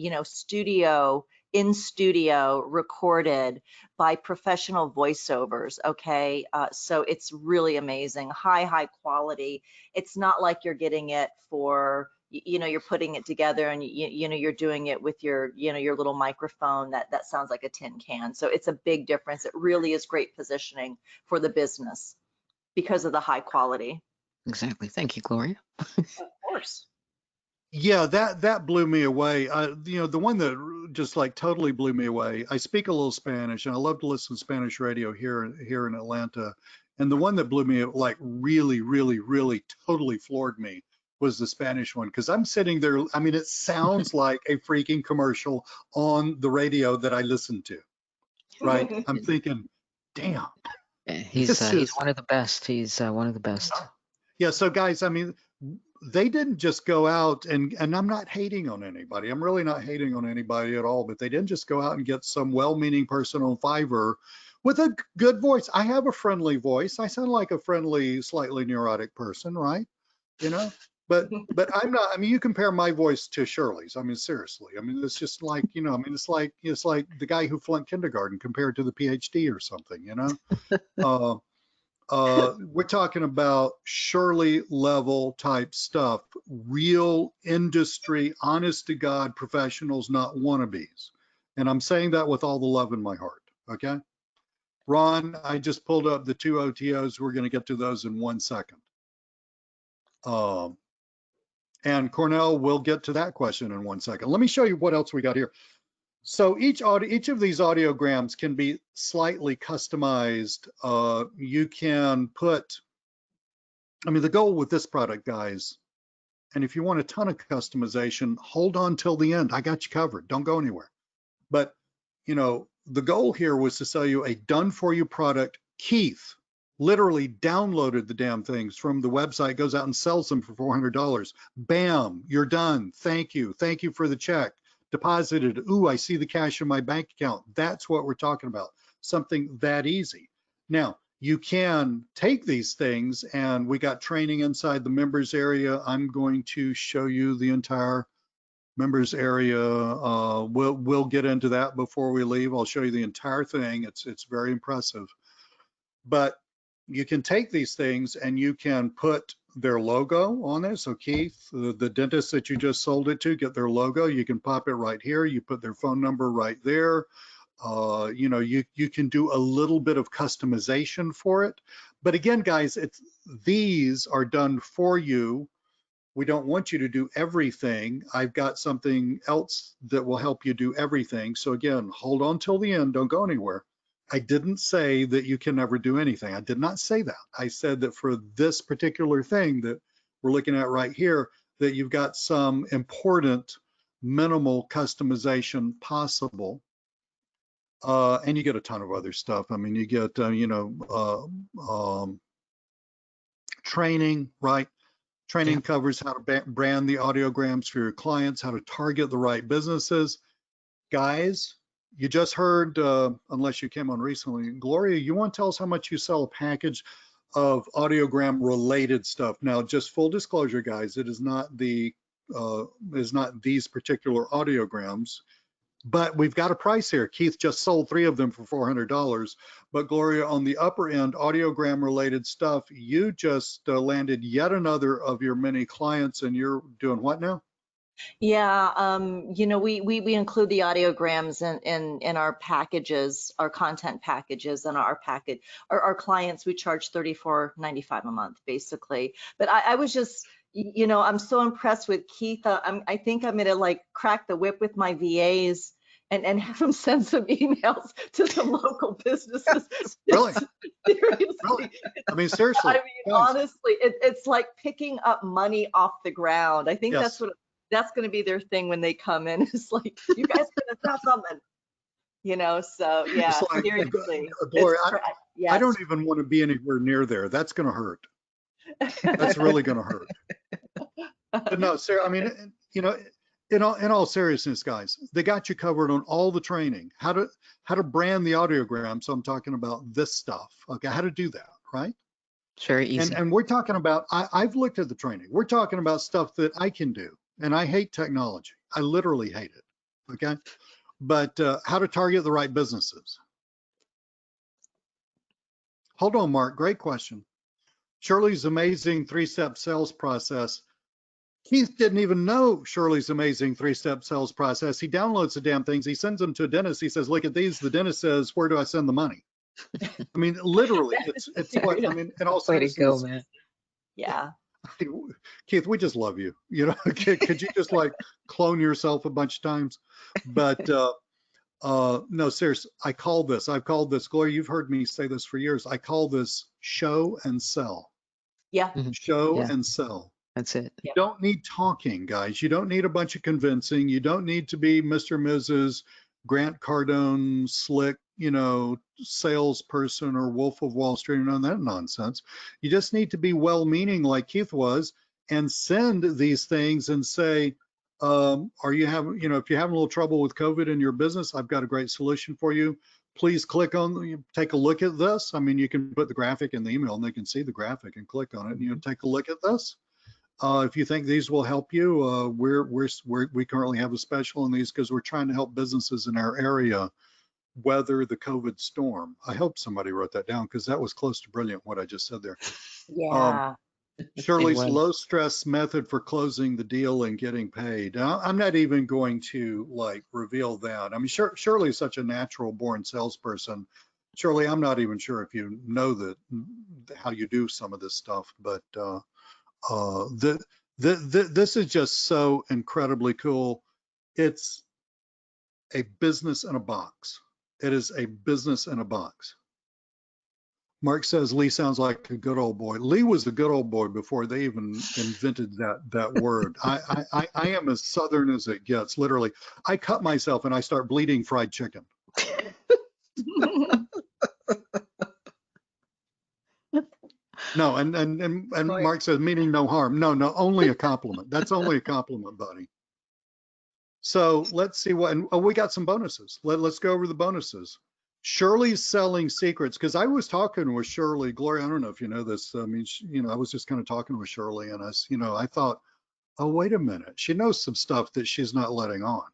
in studio recorded by professional voiceovers. Okay. So it's really amazing, high quality. It's not like you're getting it for, you're putting it together and you're doing it with your little microphone that sounds like a tin can. So it's a big difference. It really is great positioning for the business because of the high quality. Exactly. Thank you, Gloria. Of course. Yeah, that blew me away. The one that just like totally blew me away. I speak a little Spanish, and I love to listen to Spanish radio here in Atlanta. And the one that blew me like really, really, really totally floored me was the Spanish one, because I'm sitting there. I mean, it sounds like a freaking commercial on the radio that I listen to. Right? I'm thinking, damn, Yeah, this he's is one of the best. He's one of the best. yeah. So guys, I mean, they didn't just go out and I'm not hating on anybody. I'm really not hating on anybody at all, but they didn't just go out and get some well-meaning person on Fiverr with a good voice. I have a friendly voice. I sound like a friendly, slightly neurotic person, right? You know, but I'm not. I mean, you compare my voice to Shirley's. I mean, seriously. I mean, it's just like, I mean, it's like the guy who flunked kindergarten compared to the PhD or something, we're talking about Shirley level type stuff, real industry, honest to God professionals, not wannabes. And I'm saying that with all the love in my heart. Okay. Ron, I just pulled up the 2 OTOs. We're going to get to those in 1 second. And Cornell, we'll get to that question in 1 second. Let me show you what else we got here. So each of these audiograms can be slightly customized. You can put, I mean, the goal with this product, guys, and if you want a ton of customization, hold on till the end. I got you covered. Don't go anywhere. But, the goal here was to sell you a done for you product. Keith literally downloaded the damn things from the website, goes out and sells them for $400. Bam, you're done. Thank you. Thank you for the check. Deposited. Ooh, I see the cash in my bank account. That's what we're talking about. Something that easy. Now, you can take these things, and we got training inside the members area. I'm going to show you the entire members area. We'll get into that before we leave. I'll show you the entire thing. It's very impressive. But you can take these things and you can put their logo on it. So Keith, the dentist that you just sold it to, get their logo. You can pop it right here. You put their phone number right there. You can do a little bit of customization for it. But again, guys, these are done for you. We don't want you to do everything. I've got something else that will help you do everything. So again, hold on till the end. Don't go anywhere. I didn't say that you can never do anything. I did not say that. I said that for this particular thing that we're looking at right here, that you've got some important minimal customization possible. And you get a ton of other stuff. I mean, you get, training, right? Training covers how to brand the audiograms for your clients, how to target the right businesses. Guys, you just heard, unless you came on recently, Gloria, you want to tell us how much you sell a package of audiogram related stuff? Now, just full disclosure, guys, it is not these particular audiograms, but we've got a price here. Keith just sold 3 of them for $400. But Gloria, on the upper end, audiogram related stuff, you just landed yet another of your many clients, and you're doing what now? Yeah, we include the audiograms in our packages, our content packages, and our package. Our clients, we charge $34.95 a month, basically. But I was just, I'm so impressed with Keith. I think I'm gonna like crack the whip with my VAs and have them send some emails to some local businesses. Really? Seriously. Really? I mean, seriously. I mean, honestly, it's like picking up money off the ground. I think Yes. that's going to be their thing when they come in. It's like, you guys gonna sell something, so yeah, Like, seriously. Gloria, I don't even want to be anywhere near there. That's going to hurt. That's really going to hurt. But no, Sarah, I mean, in all seriousness, guys, they got you covered on all the training, how to brand the audiogram. So I'm talking about this stuff. Okay, how to do that, right? It's very easy. And we're talking about, I've looked at the training. We're talking about stuff that I can do. And I hate technology. I literally hate it. Okay. But how to target the right businesses. Hold on, Mark. Great question. Shirley's amazing 3-step sales process. Keith didn't even know Shirley's amazing 3-step sales process. He downloads the damn things. He sends them to a dentist. He says, look at these. The dentist says, where do I send the money? I mean, literally, it's what, I mean, in all Way to seriousness, go, man. Yeah. Keith, we just love you. You know, could you just like clone yourself a bunch of times? But no, seriously, I've called this, Gloria, you've heard me say this for years. I call this show and sell. Yeah. Show Yeah. and sell. That's it. You don't need talking, guys. You don't need a bunch of convincing. You don't need to be Mr. and Mrs. Grant Cardone, slick, you know, salesperson or Wolf of Wall Street, and none of that nonsense. You just need to be well-meaning like Keith was and send these things and say, are you having, you know, if you're having a little trouble with COVID in your business, I've got a great solution for you. Please click on, take a look at this. I mean, you can put the graphic in the email and they can see the graphic and click on it. And, you know, take a look at this. If you think these will help you, we currently have a special on these because we're trying to help businesses in our area weather the COVID storm. I hope somebody wrote that down because that was close to brilliant what I just said there. Yeah. Shirley's was. low stress method for closing the deal and getting paid. Now, I'm not even going to like reveal that. I mean, Shirley's such a natural born salesperson. Shirley, I'm not even sure if you know that how you do some of this stuff, but this is just so incredibly cool. It's a business in a box. It is a business in a box. Mark says Lee sounds like a good old boy. Lee was a good old boy before they even invented that word. I am as Southern as it gets, literally. I cut myself and I start bleeding fried chicken. No, and Mark says meaning no harm. No, only a compliment. That's only a compliment, buddy. So let's see what, and we got some bonuses. Let's go over the bonuses. Shirley's selling secrets, because I was talking with Shirley, Gloria, I don't know if you know this. I mean, you know, I was just kind of talking with Shirley and I thought, oh, wait a minute. She knows some stuff that she's not letting on.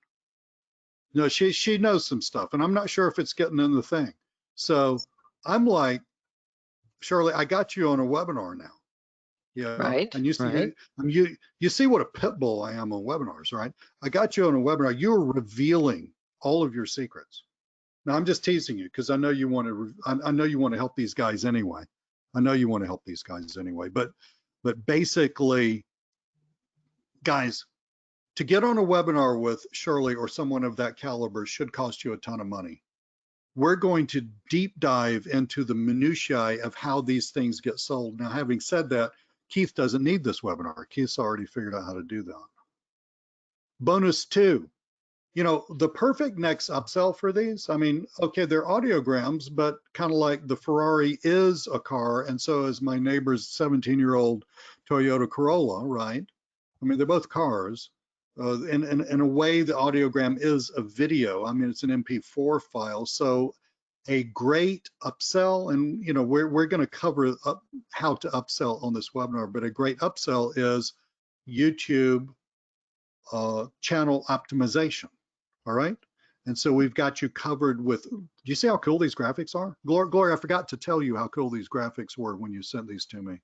No, she knows some stuff, and I'm not sure if it's getting in the thing. So I'm like, Shirley, I got you on a webinar now. Yeah, Right, and you see, right. you see what a pit bull I am on webinars, right? I got you on a webinar. You're revealing all of your secrets. Now I'm just teasing you because I know you want to. I know you want to help these guys anyway. I know you want to help these guys anyway. But basically, guys, to get on a webinar with Shirley or someone of that caliber should cost you a ton of money. We're going to deep dive into the minutiae of how these things get sold. Now, having said that, Keith doesn't need this webinar. Keith's already figured out how to do that. Bonus 2, you know, the perfect next upsell for these, I mean, okay, they're audiograms, but kind of like the Ferrari is a car, and so is my neighbor's 17-year-old Toyota Corolla, right? I mean, they're both cars. In a way, the audiogram is a video. I mean, it's an MP4 file. So a great upsell, and you know, we're going to cover how to upsell on this webinar, but a great upsell is YouTube channel optimization. All right. And so we've got you covered with, do you see how cool these graphics are? Gloria, I forgot to tell you how cool these graphics were when you sent these to me.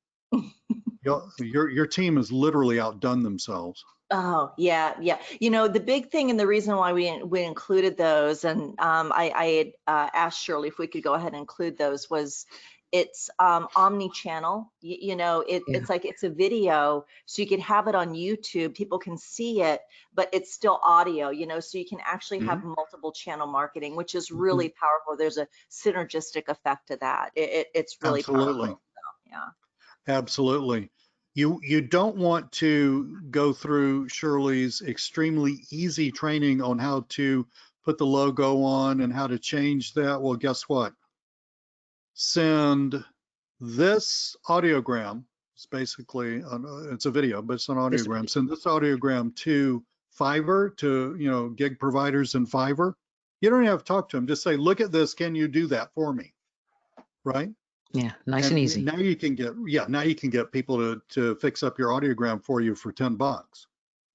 Your team has literally outdone themselves. Oh, yeah. You know, the big thing and the reason why we included those, and I had asked Shirley if we could go ahead and include those, was it's omni-channel. You know, it's like it's a video, so you can have it on YouTube. People can see it, but it's still audio, you know, so you can actually have multiple channel marketing, which is really powerful. There's a synergistic effect to that. It's really Absolutely. powerful. So, yeah. Absolutely. You don't want to go through Shirley's extremely easy training on how to put the logo on and how to change that. Well, guess what? Send this audiogram. It's basically, it's a video, but it's an audiogram. Send this audiogram to Fiverr, to, you know, gig providers in Fiverr. You don't even have to talk to them. Just say, look at this. Can you do that for me? Right? Yeah, nice and easy. Now you can get people to fix up your audiogram for you for $10.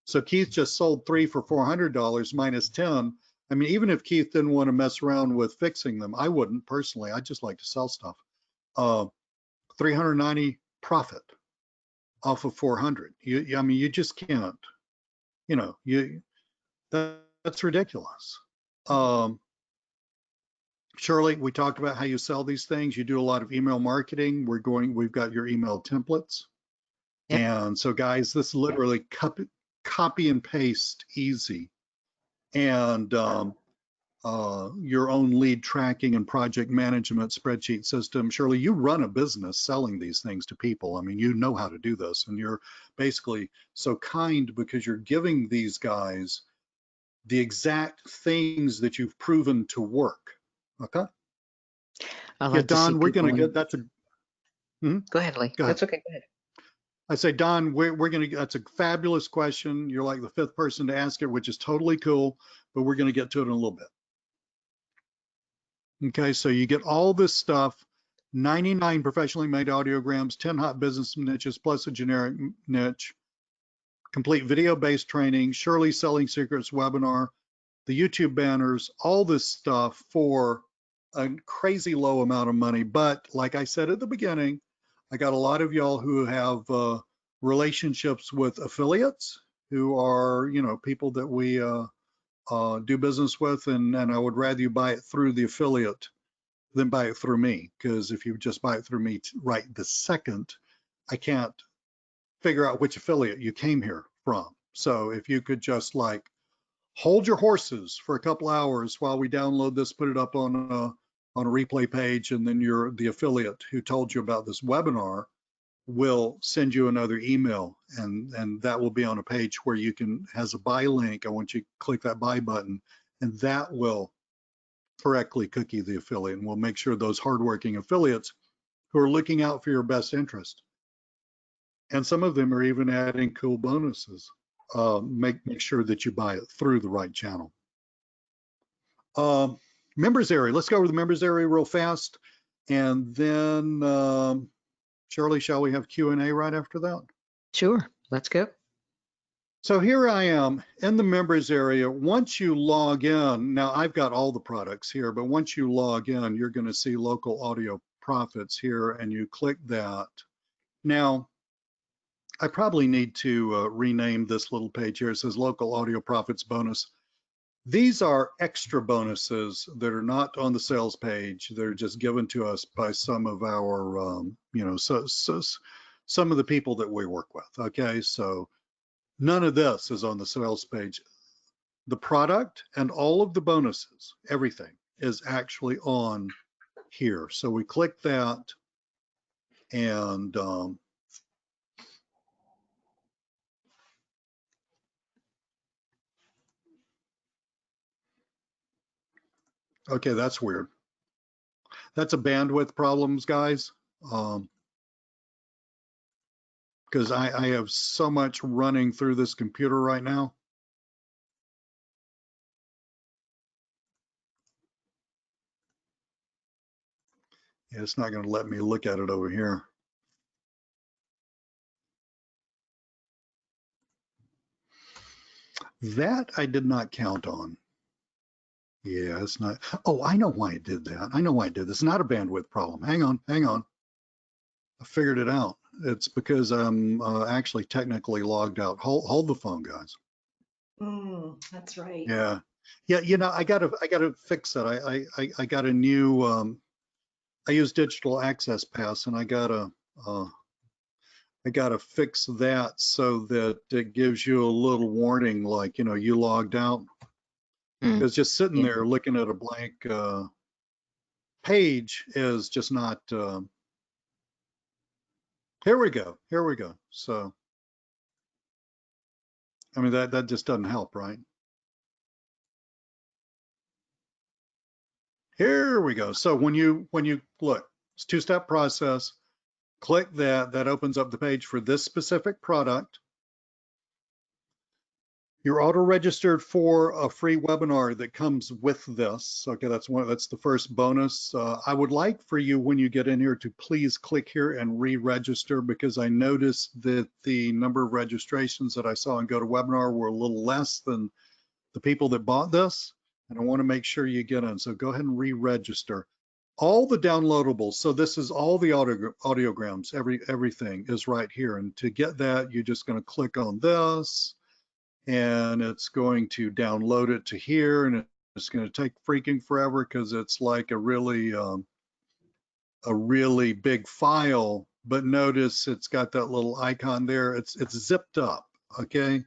So Keith just sold 3 for $400 minus 10. I mean, even if Keith didn't want to mess around with fixing them, I wouldn't personally. I just like to sell stuff. 390 profit off of 400. I mean, you just can't. You know, that's ridiculous. Shirley, we talked about how you sell these things. You do a lot of email marketing. We've got your email templates. Yep. And so guys, this is literally copy and paste easy. And your own lead tracking and project management spreadsheet system. Shirley, you run a business selling these things to people. I mean, you know how to do this, and you're basically so kind because you're giving these guys the exact things that you've proven to work. Okay. I Yeah, like to see Don, we're people going to in- get that's a. Go ahead, Lee. Go ahead. That's okay. Go ahead. I say, Don, we're going to, that's a fabulous question. You're like the 5th person to ask it, which is totally cool, but we're going to get to it in a little bit. Okay, so you get all this stuff, 99 professionally made audiograms, 10 hot business niches, plus a generic niche, complete video-based training, Shirley Selling Secrets webinar, the YouTube banners, all this stuff for a crazy low amount of money. But like I said at the beginning, I got a lot of y'all who have relationships with affiliates who are, you know, people that we do business with, and I would rather you buy it through the affiliate than buy it through me, because if you just buy it through me right this second, I can't figure out which affiliate you came here from. So if you could just like hold your horses for a couple hours while we download this, put it up on a replay page, and then the affiliate who told you about this webinar will send you another email, and that will be on a page where you can, has a buy link. I want you to click that buy button, and that will correctly cookie the affiliate, and we'll make sure those hardworking affiliates who are looking out for your best interest, and some of them are even adding cool bonuses, make sure that you buy it through the right channel. Members area, let's go over the members area real fast, and then Shirley, shall we have Q&A right after that? Sure. Let's go. So here I am in the members area. Once you log in, now I've got all the products here, but once you log in, you're going to see local audio profits here, and you click that. Now, I probably need to rename this little page here. It says local audio profits bonus. These are extra bonuses that are not on the sales page. They're just given to us by some of our, you know, some of the people that we work with. Okay, so none of this is on the sales page. The product and all of the bonuses, everything is actually on here. So we click that, and okay, that's weird. That's a bandwidth problems, guys. Because I have so much running through this computer right now. Yeah, it's not going to let me look at it over here. That I did not count on. Yeah, it's not. Oh, I know why it did that. I know why it did this. It's not a bandwidth problem. Hang on. I figured it out. It's because I'm actually technically logged out. Hold the phone, guys. That's right. Yeah. You know, I gotta fix it. I got a new. I use Digital Access Pass, and I gotta fix that so that it gives you a little warning, like, you know, you logged out. Because just sitting there looking at a blank page is just not. Here we go. So, I mean, that just doesn't help, right? Here we go. So when you look, it's a two-step process. Click that opens up the page for this specific product. You're auto-registered for a free webinar that comes with this. Okay, that's the first bonus. I would like for you, when you get in here, to please click here and re-register, because I noticed that the number of registrations that I saw in GoToWebinar were a little less than the people that bought this, and I want to make sure you get in. So go ahead and re-register. All the downloadables, so this is all the audiograms, everything is right here. And to get that, you're just going to click on this, and it's going to download it to here, and it's going to take freaking forever because it's like a really big file but notice it's got that little icon there. It's zipped up, okay?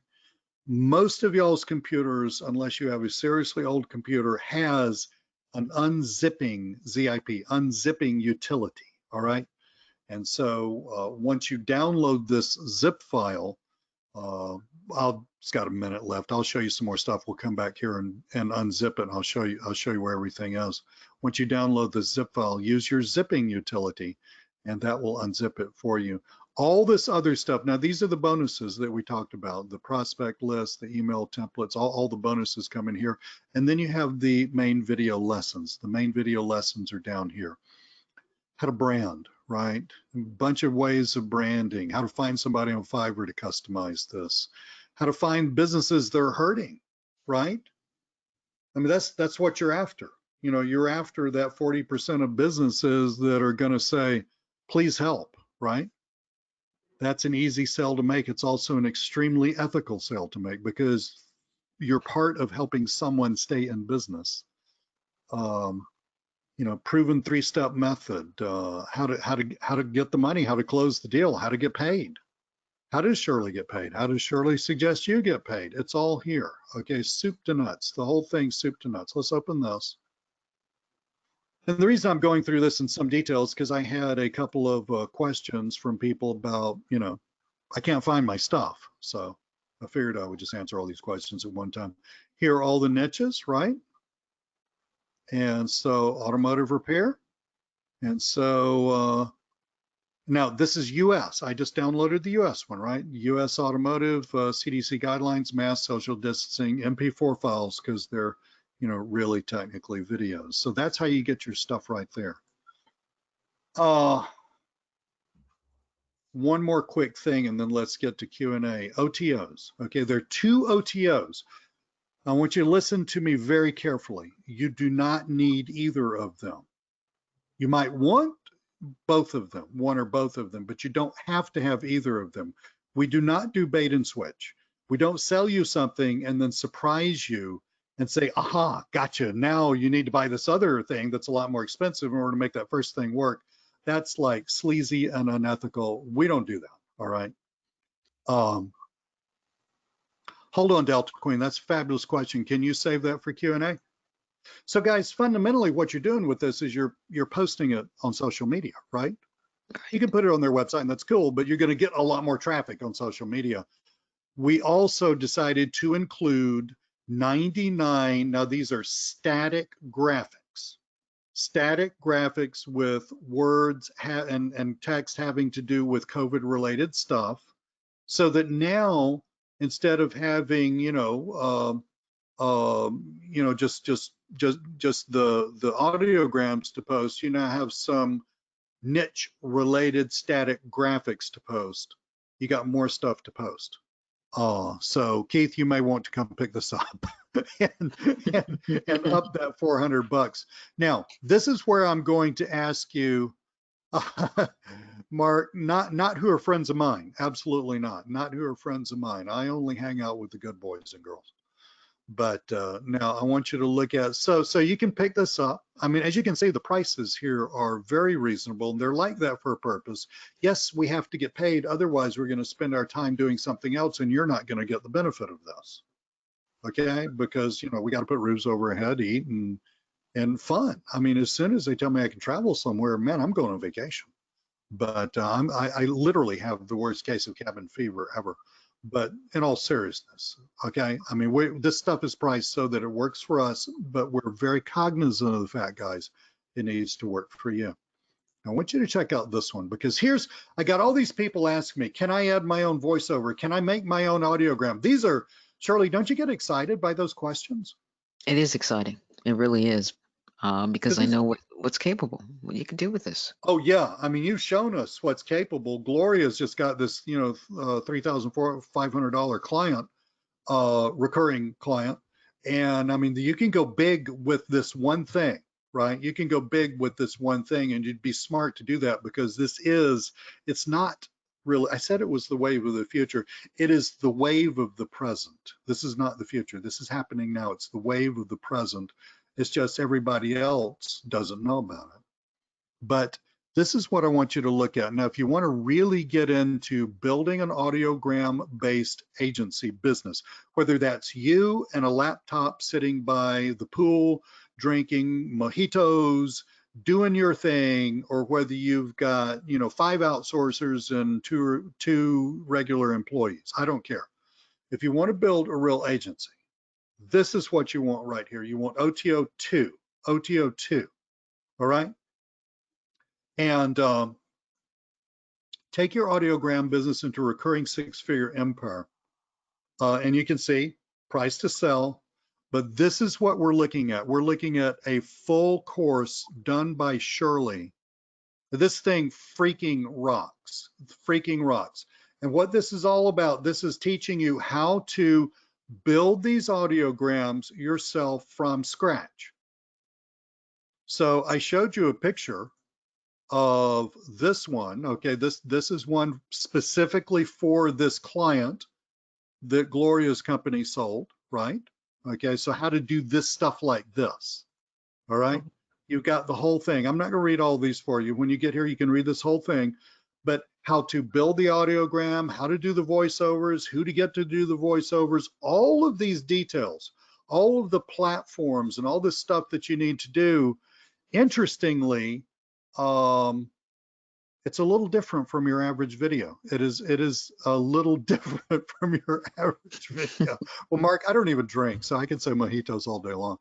Most of y'all's computers, unless you have a seriously old computer, has an unzipping ZIP, unzipping utility, all right? And so once you download this zip file, it's got a minute left. I'll show you some more stuff. We'll come back here and unzip it. And I'll show you where everything is. Once you download the zip file, use your zipping utility, and that will unzip it for you. All this other stuff. Now, these are the bonuses that we talked about, the prospect list, the email templates, all the bonuses come in here. And then you have the main video lessons. The main video lessons are down here. How to brand, right? A bunch of ways of branding, how to find somebody on Fiverr to customize this, how to find businesses that are hurting, right? I mean, that's what you're after. You know, you're after that 40% of businesses that are going to say, please help, right? That's an easy sell to make. It's also an extremely ethical sell to make because you're part of helping someone stay in business. You know, proven 3-step method, how to get the money, how to close the deal, how to get paid. How does Shirley get paid? How does Shirley suggest you get paid? It's all here. Okay, soup to nuts, the whole thing, soup to nuts. Let's open this. And the reason I'm going through this in some detail is because I had a couple of questions from people about, you know, I can't find my stuff. So I figured I would just answer all these questions at one time. Here are all the niches, right? And so automotive repair. And so now this is US. I just downloaded the US one, right? US automotive, CDC guidelines, mask, social distancing, MP4 files, because they're, you know, really technically videos. So that's how you get your stuff right there. One more quick thing, and then let's get to Q&A. OTOs. Okay, there are 2 OTOs. I want you to listen to me very carefully. You do not need either of them. You might want both of them, one or both of them, but you don't have to have either of them. We do not do bait and switch. We don't sell you something and then surprise you and say, aha, gotcha. Now you need to buy this other thing that's a lot more expensive in order to make that first thing work. That's like sleazy and unethical. We don't do that, all right? Hold on, Delta Queen, that's a fabulous question. Can you save that for Q&A? So guys, fundamentally what you're doing with this is you're posting it on social media, right? You can put it on their website and that's cool, but you're gonna get a lot more traffic on social media. We also decided to include 99, now these are static graphics with words and text having to do with COVID related stuff, so that now, instead of having, just the audiograms to post, you now have some niche related static graphics to post. You got more stuff to post. So Keith, you may want to come pick this up and up that $400. Now, this is where I'm going to ask you, Mark, not who are friends of mine. Absolutely not who are friends of mine. I only hang out with the good boys and girls. But now I want you to look at, so you can pick this up. I mean, as you can see, the prices here are very reasonable, and they're like that for a purpose. Yes, we have to get paid. Otherwise, we're going to spend our time doing something else, and you're not going to get the benefit of this. Okay, because, we got to put roofs over our head, eat, and fun. I mean, as soon as they tell me I can travel somewhere, man, I'm going on vacation. But I literally have the worst case of cabin fever ever. But in all seriousness, okay, I mean, this stuff is priced so that it works for us, but we're very cognizant of the fact, guys, it needs to work for you. I want you to check out this one, because I got all these people asking me, can I add my own voiceover? Can I make my own audiogram? These are, Shirley, don't you get excited by those questions? It is exciting. It really is, because I know what's capable, what you can do with this. Oh yeah, I mean, you've shown us what's capable. Gloria's just got this, $3,500 client, recurring client, and I mean, you can go big with this one thing, right? You can go big with this one thing, and you'd be smart to do that, because it's not really, I said it was the wave of the future. It is the wave of the present. This is not the future. This is happening now. It's the wave of the present. It's just everybody else doesn't know about it. But This is what I want you to look at. Now, if you want to really get into building an audiogram-based agency business, whether that's you and a laptop sitting by the pool, drinking mojitos, doing your thing, or whether you've got, 5 outsourcers and two regular employees, I don't care. If you want to build a real agency, this is what you want right here. You want OTO2, OTO2, all right? And take your audiogram business into recurring 6-figure empire. And you can see price to sell, but this is what we're looking at. We're looking at a full course done by Shirley. This thing freaking rocks, And what this is all about, this is teaching you how to build these audiograms yourself from scratch. So I showed you a picture of this one. Okay, this is one specifically for this client that Gloria's company sold, right? Okay, so how to do this stuff like this, all right? You've got the whole thing. I'm not gonna read all these for you. When you get here, you can read this whole thing, but how to build the audiogram, how to do the voiceovers, who to get to do the voiceovers, all of these details, all of the platforms and all this stuff that you need to do. Interestingly, it's a little different from your average video. It is a little different from your average video. Well, Mark, I don't even drink, so I can say mojitos all day long.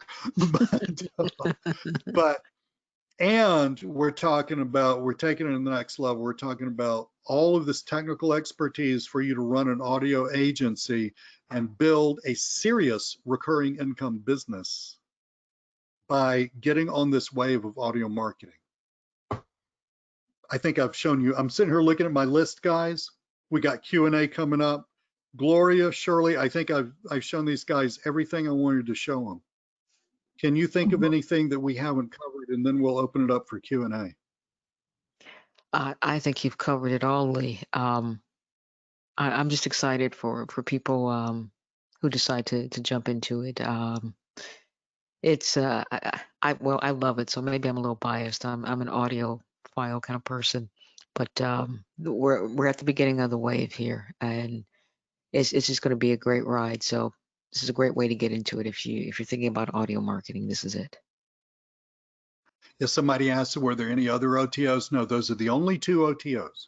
And we're taking it to the next level. We're talking about all of this technical expertise for you to run an audio agency and build a serious recurring income business by getting on this wave of audio marketing. I think I've shown you, I'm sitting here looking at my list, guys. We got Q&A coming up. Gloria, Shirley, I think I've shown these guys everything I wanted to show them. Can you think of anything that we haven't covered, and then we'll open it up for Q&A? I think you've covered it all, Lee. I'm just excited for people who decide to jump into it. It's I love it. So maybe I'm a little biased. I'm an audiophile kind of person, but we're at the beginning of the wave here, and it's just going to be a great ride. So this is a great way to get into it if you're thinking about audio marketing. This is it. If somebody asks, were there any other OTOs? No, those are the only 2 OTOs.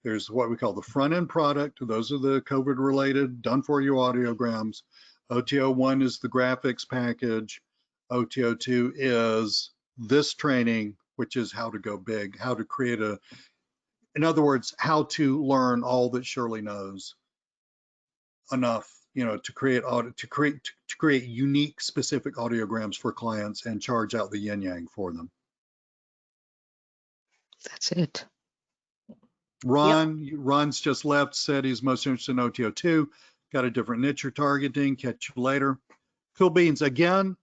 There's what we call the front end product. Those are the COVID related, done for you audiograms. OTO 1 is the graphics package. OTO 2 is this training, which is how to go big, how to create in other words, how to learn all that Shirley knows enough, to create unique, specific audiograms for clients and charge out the yin yang for them. That's it. Ron's just left, said he's most interested in OTO 2. Got a different niche you're targeting. Catch you later. Cool beans. Again,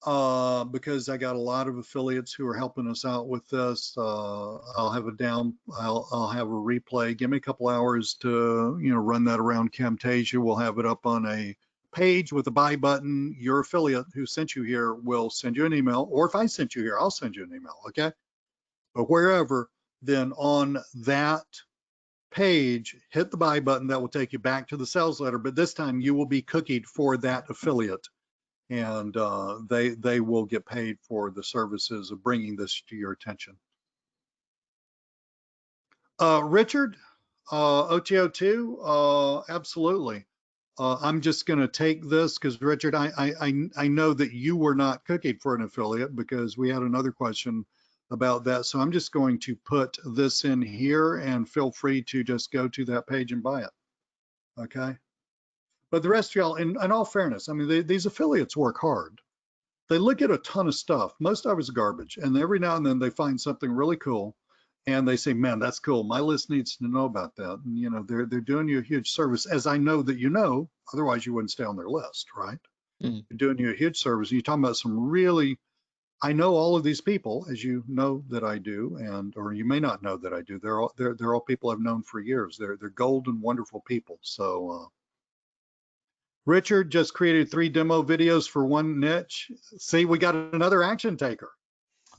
because I got a lot of affiliates who are helping us out with this. I'll have a replay. Give me a couple hours to run that around Camtasia. We'll have it up on a page with a buy button. Your affiliate who sent you here will send you an email, or if I sent you here, I'll send you an email. Okay, but wherever, then on that page, hit the buy button. That will take you back to the sales letter, but this time you will be cookied for that affiliate. And they will get paid for the services of bringing this to your attention. Richard, OTO2, absolutely. I'm just going to take this because, Richard, I know that you were not cookied for an affiliate because we had another question about that. So I'm just going to put this in here, and feel free to just go to that page and buy it. Okay. But the rest of y'all, in all fairness, I mean, these affiliates work hard. They look at a ton of stuff. Most of it's garbage. And every now and then they find something really cool and they say, man, that's cool. My list needs to know about that. And, they're doing you a huge service, as I know that otherwise you wouldn't stay on their list, right? They're doing you a huge service. And you're talking about some really, I know all of these people, as you know that I do, or you may not know that I do. They're all people I've known for years. They're golden, wonderful people. So, Richard just created 3 demo videos for one niche. See, we got another action taker.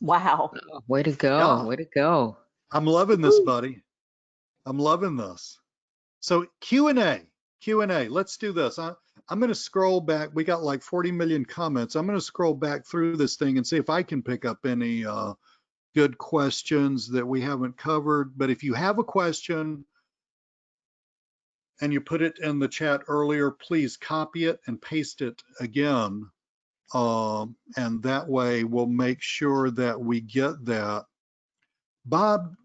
Wow. Way to go. Yeah. Way to go. I'm loving this, buddy. I'm loving this. So Q&A. Let's do this. I'm going to scroll back. We got like 40 million comments. I'm going to scroll back through this thing and see if I can pick up any good questions that we haven't covered. But if you have a question and you put it in the chat earlier, please copy it and paste it again. And that way we'll make sure that we get that. Bob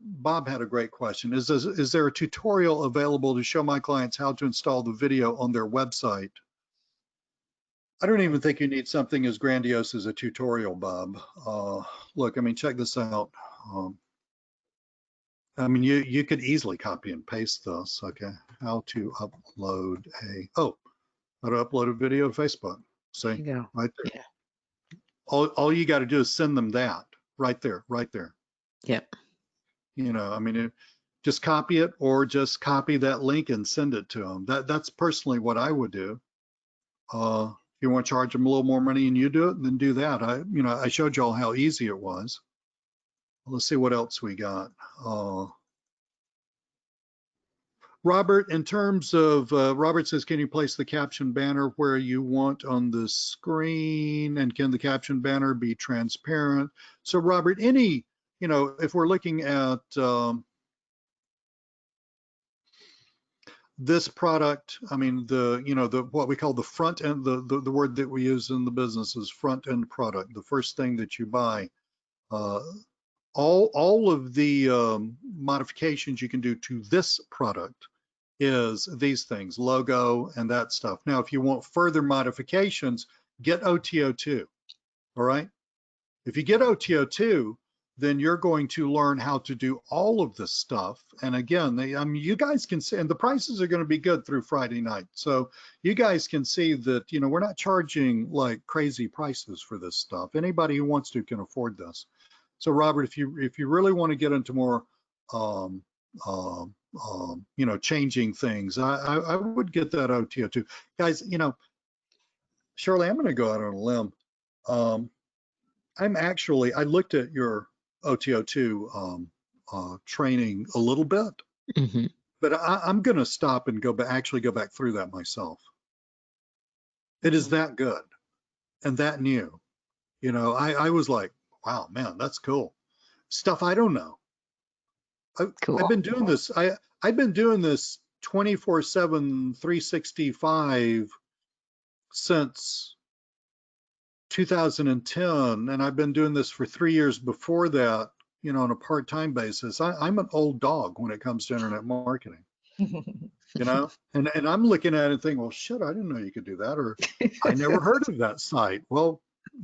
had a great question. Is there a tutorial available to show my clients how to install the video on their website? I don't even think you need something as grandiose as a tutorial, Bob. Look, I mean, check this out. I mean, you could easily copy and paste this. Okay, how to upload how to upload a video to Facebook. See, There you go. right there. Yeah. All you got to do is send them that right there. Yep. You know, I mean, just copy it or just copy that link and send it to them. That's personally what I would do. If you want to charge them a little more money and you do it, then do that. I showed y'all how easy it was. Let's see what else we got. Robert, in terms of, Robert says, can you place the caption banner where you want on the screen? And can the caption banner be transparent? So Robert, if we're looking at this product, I mean, what we call the front end, the word that we use in the business is front end product, the first thing that you buy. All of the modifications you can do to this product is these things, logo and that stuff. Now, if you want further modifications, get OTO2, all right? If you get OTO2, then you're going to learn how to do all of this stuff. And again, you guys can see, and the prices are going to be good through Friday night. So you guys can see that, we're not charging like crazy prices for this stuff. Anybody who wants to can afford this. So Robert, if you really want to get into more, changing things, I would get that OTO2. Guys, Shirley, I'm going to go out on a limb. I looked at your OTO2 training a little bit, but I'm going to stop and actually go back through that myself. It is that good and that new. I was like, wow, man, that's cool. Stuff I don't know. Cool. I've been doing this. I've been doing this 24/7, 365 since 2010, and I've been doing this for 3 years before that, on a part-time basis. I'm an old dog when it comes to internet marketing, and I'm looking at it and thinking, well, shit, I didn't know you could do that, or I never heard of that site. Well,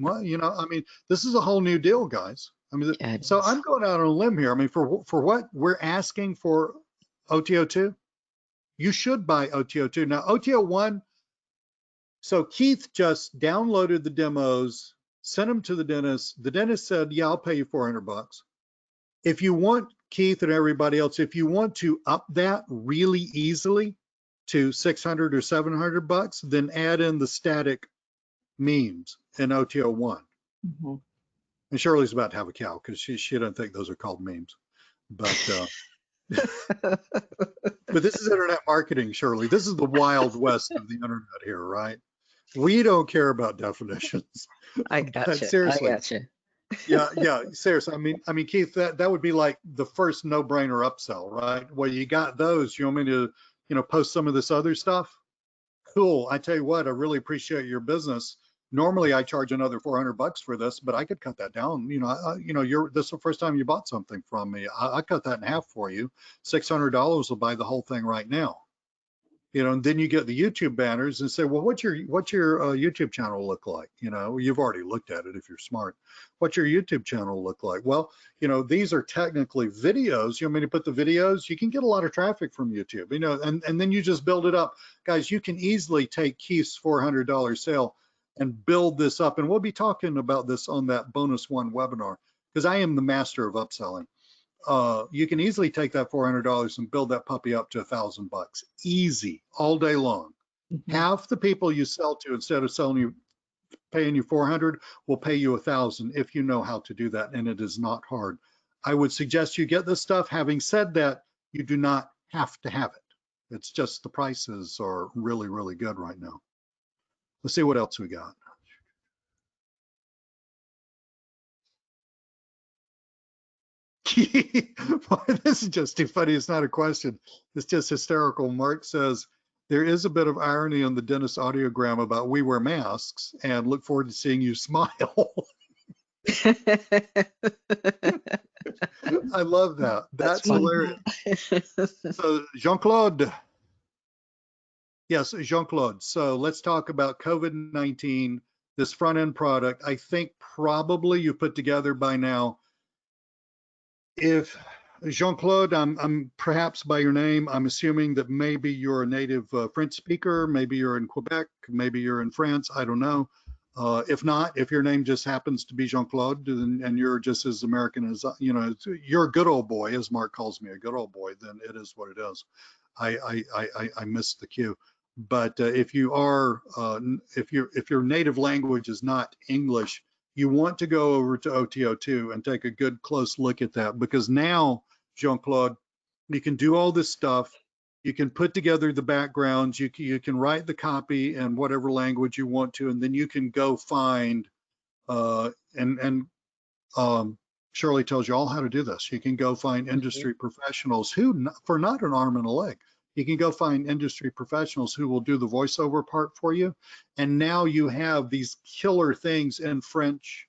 I mean, this is a whole new deal, guys. I mean, so I'm going out on a limb here. I mean, for what we're asking for OTO2, you should buy OTO2. Now, OTO1, so Keith just downloaded the demos, sent them to the dentist. The dentist said, yeah, I'll pay you $400. If you want, Keith and everybody else, if you want to up that really easily to $600 or $700, then add in the static memes in OTO1. Mm-hmm. And Shirley's about to have a cow because she doesn't think those are called memes. But but this is internet marketing, Shirley. This is the wild west of the internet here, right? We don't care about definitions. I gotcha. Seriously. I gotcha. Yeah, seriously. I mean, Keith, that would be like the first no-brainer upsell, right? Well, you got those. You want me to, post some of this other stuff? Cool. I tell you what, I really appreciate your business. Normally, I charge another $400 for this, but I could cut that down. This is the first time you bought something from me. I cut that in half for you. $600 will buy the whole thing right now. And then you get the YouTube banners and say, well, what's your YouTube channel look like? You've already looked at it if you're smart. What's your YouTube channel look like? Well, these are technically videos. You want me to put the videos? You can get a lot of traffic from YouTube, and then you just build it up. Guys, you can easily take Keith's $400 sale and build this up. And we'll be talking about this on that bonus one webinar, because I am the master of upselling. You can easily take that $400 and build that puppy up to $1,000, easy, all day long. Mm-hmm. Half the people you sell to, instead of paying you $400, will pay you $1,000 if you know how to do that, and it is not hard. I would suggest you get this stuff. Having said that, you do not have to have it. It's just the prices are really, really good right now. Let's see what else we got. This is just too funny. It's not a question. It's just hysterical. Mark says, there is a bit of irony on the dentist audiogram about we wear masks and look forward to seeing you smile. I love that. That's hilarious. So Jean-Claude. Yes, Jean-Claude. So let's talk about COVID-19, this front end product. I think probably you put together by now. If Jean-Claude, I'm perhaps by your name, I'm assuming that maybe you're a native French speaker, maybe you're in Quebec, maybe you're in France, I don't know. If not, if your name just happens to be Jean-Claude and you're just as American as, you know, you're a good old boy, as Mark calls me, a good old boy, then it is what it is. I missed the cue. But if you are, if your native language is not English, you want to go over to OTO2 and take a good close look at that, because now, Jean-Claude, you can do all this stuff. You can put together the backgrounds. You can write the copy in whatever language you want to, and then you can go find, Shirley tells you all how to do this. You can go find industry professionals who, for not an arm and a leg, you can go find industry professionals who will do the voiceover part for you. And now you have these killer things in French,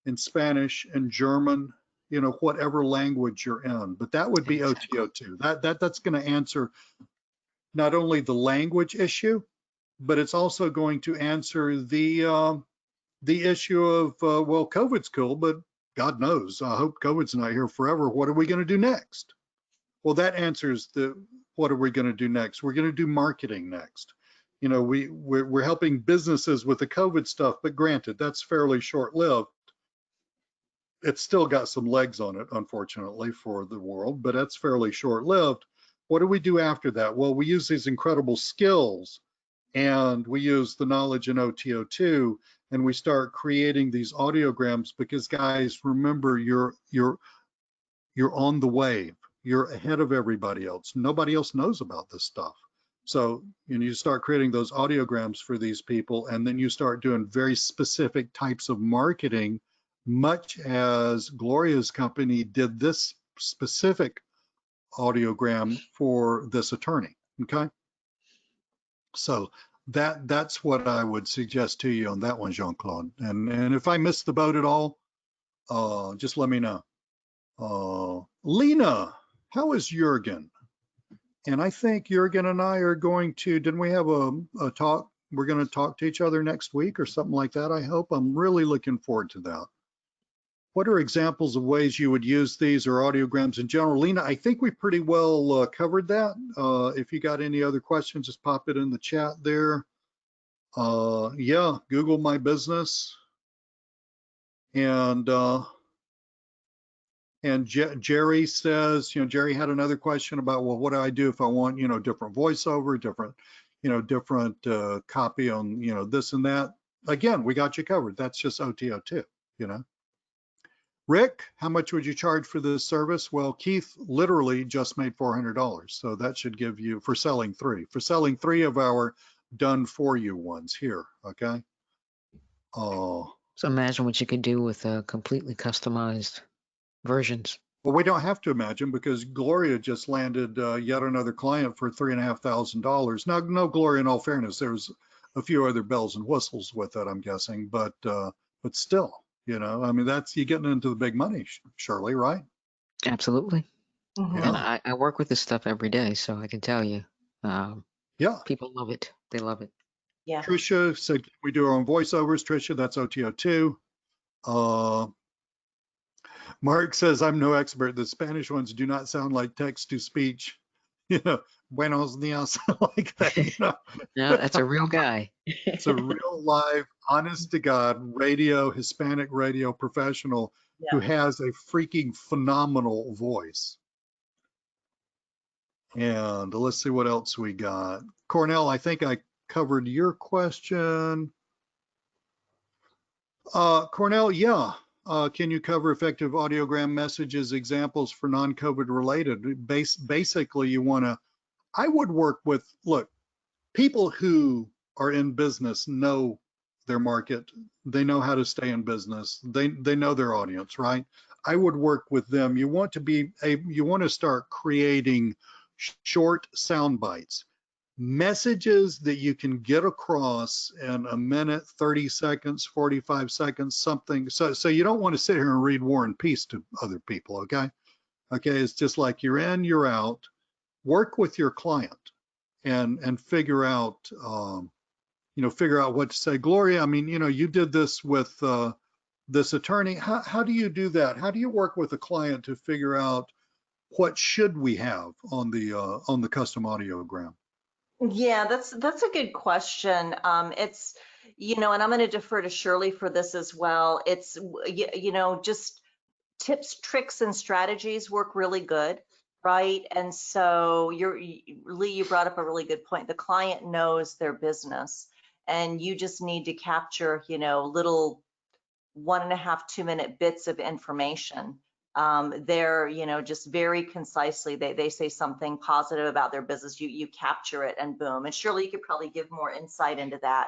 in Spanish, in German, you know, whatever language you're in. But that would be OTO2. That's going to answer not only the language issue, but it's also going to answer the issue of, well, COVID's cool, but God knows, I hope COVID's not here forever. What are we going to do next? Well, that answers the, what are we going to do next? We're going to do marketing next. You know, we're helping businesses with the COVID stuff, but granted, that's fairly short-lived. It's still got some legs on it, unfortunately, for the world, but that's fairly short-lived. What do we do after that? Well, we use these incredible skills, and we use the knowledge in OTO2, and we start creating these audiograms, because guys, remember, you're on the wave. You're ahead of everybody else. Nobody else knows about this stuff. So, you know, you start creating those audiograms for these people, and then you start doing very specific types of marketing, much as Gloria's company did this specific audiogram for this attorney, okay? So that's what I would suggest to you on that one, Jean-Claude. And if I missed the boat at all, just let me know. Lena, how is Jürgen? And I think Jürgen and I are going to, didn't we have a talk? We're going to talk to each other next week or something like that, I hope. I'm really looking forward to that. What are examples of ways you would use these or audiograms in general? Lena, I think we pretty well covered that. If you got any other questions, just pop it in the chat there. Yeah, Google My Business. And Jerry says, you know, Jerry had another question about, well, what do I do if I want, you know, different voiceover, different copy on, you know, this and that. Again, we got you covered. That's just OTO2, you know. Rick, how much would you charge for this service? Well, Keith literally just made $400. So that should give you, for selling three of our done for you ones here, okay? So imagine what you could do with completely customized versions. Well, we don't have to imagine, because Gloria just landed yet another client for $3,500. Now, no, Gloria, in all fairness, there's a few other bells and whistles with it, I'm guessing, but still, you know, I mean, that's, you're getting into the big money, Shirley, right? Absolutely. Mhm. And I work with this stuff every day, so I can tell you, Yeah. people love it. They love it. Yeah. Tricia said we do our own voiceovers. Tricia, that's OTO2. Mark says, I'm no expert. The Spanish ones do not sound like text to speech, you know, buenos dias, like that, you know. No, that's a real guy. It's a real live, honest to God radio, Hispanic radio professional who has a freaking phenomenal voice. And let's see what else we got. Cornell, I think I covered your question. Cornell, yeah. can you cover effective audiogram messages examples for non-COVID related? Basically, I would work with, look, people who are in business know their market. They know how to stay in business. They know their audience, right? I would work with them. You want to start creating short sound bites, messages that you can get across in a minute, 30 seconds, 45 seconds, something. So you don't want to sit here and read War and Peace to other people, okay? Okay, it's just like you're in, you're out. Work with your client and figure out, figure out what to say. Gloria, I mean, you did this with this attorney. How do you do that? How do you work with a client to figure out what should we have on the custom audiogram? Yeah, that's a good question. It's, and I'm going to defer to Shirley for this as well. It's, just tips, tricks, and strategies work really good, right? And so Lee, you brought up a really good point. The client knows their business, and you just need to capture, little 1.5, 2-minute bits of information. They're, just very concisely, they say something positive about their business, you capture it, and boom. And Shirley, you could probably give more insight into that.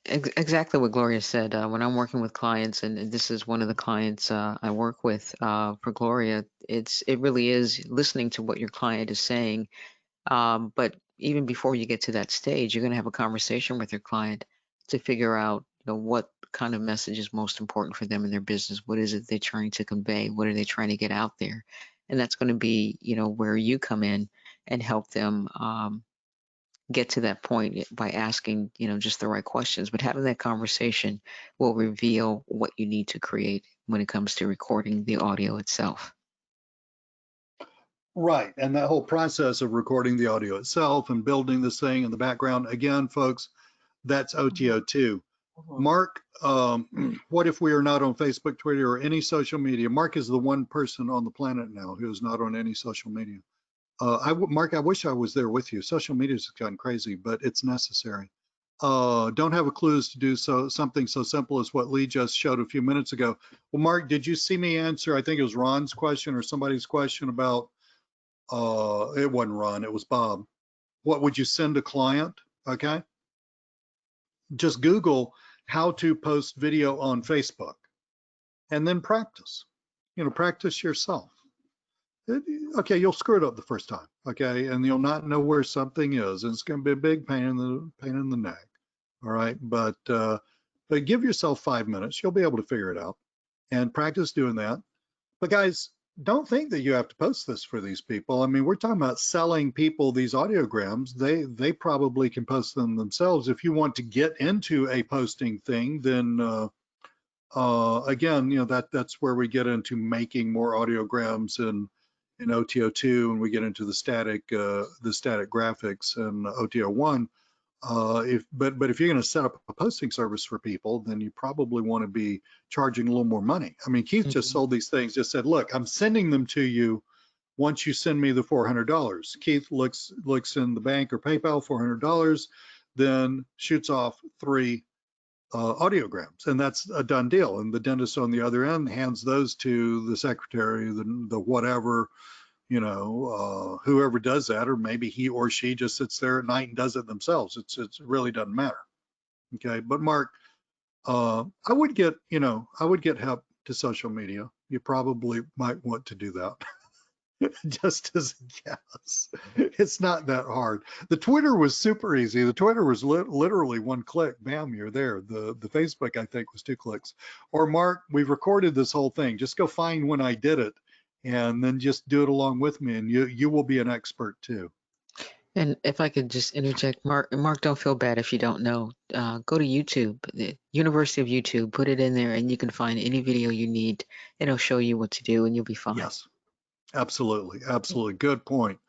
Exactly what Gloria said. When I'm working with clients, and this is one of the clients I work with for Gloria, it really is listening to what your client is saying. But even before you get to that stage, you're going to have a conversation with your client to figure out, what kind of message is most important for them in their business. What is it they're trying to convey? What are they trying to get out there? And that's going to be, where you come in and help them get to that point by asking, just the right questions. But having that conversation will reveal what you need to create when it comes to recording the audio itself. Right, and that whole process of recording the audio itself and building this thing in the background, again, folks, that's OTO2. Mark, what if we are not on Facebook, Twitter, or any social media? Mark is the one person on the planet now who is not on any social media. Mark, I wish I was there with you. Social media has gotten crazy, but it's necessary. Don't have a clue as to do something so simple as what Lee just showed a few minutes ago. Well, Mark, did you see me answer? I think it was Ron's question or somebody's question about, it wasn't Ron, it was Bob. What would you send a client? Okay. Just Google how to post video on Facebook and then practice, practice yourself. Okay, you'll screw it up the first time, okay, and you'll not know where something is, and it's going to be a big pain in the neck. All right, but give yourself 5 minutes. You'll be able to figure it out and practice doing that. But guys, don't think that you have to post this for these people. I mean, we're talking about selling people these audiograms. They probably can post them themselves. If you want to get into a posting thing, then again, that's where we get into making more audiograms in OTO2, and we get into the static graphics in OTO1. But if you're going to set up a posting service for people, then you probably want to be charging a little more money. I mean, Keith just sold these things, just said, look, I'm sending them to you once you send me the $400. Keith looks in the bank or PayPal, $400, then shoots off 3 audiograms, and that's a done deal. And the dentist on the other end hands those to the secretary, the whatever, whoever does that, or maybe he or she just sits there at night and does it themselves. It really doesn't matter. Okay, but Mark, I would get help to social media. You probably might want to do that. Just as a guess. It's not that hard. The Twitter was super easy. The Twitter was literally 1 click, bam, you're there. The Facebook, I think, was 2 clicks. Or Mark, we've recorded this whole thing. Just go find when I did it and then just do it along with me, and you will be an expert too. And if I could just interject, Mark, don't feel bad if you don't know. Go to YouTube, the University of YouTube, put it in there, and you can find any video you need. It'll show you what to do, and you'll be fine. Yes. Absolutely. Absolutely. Good point.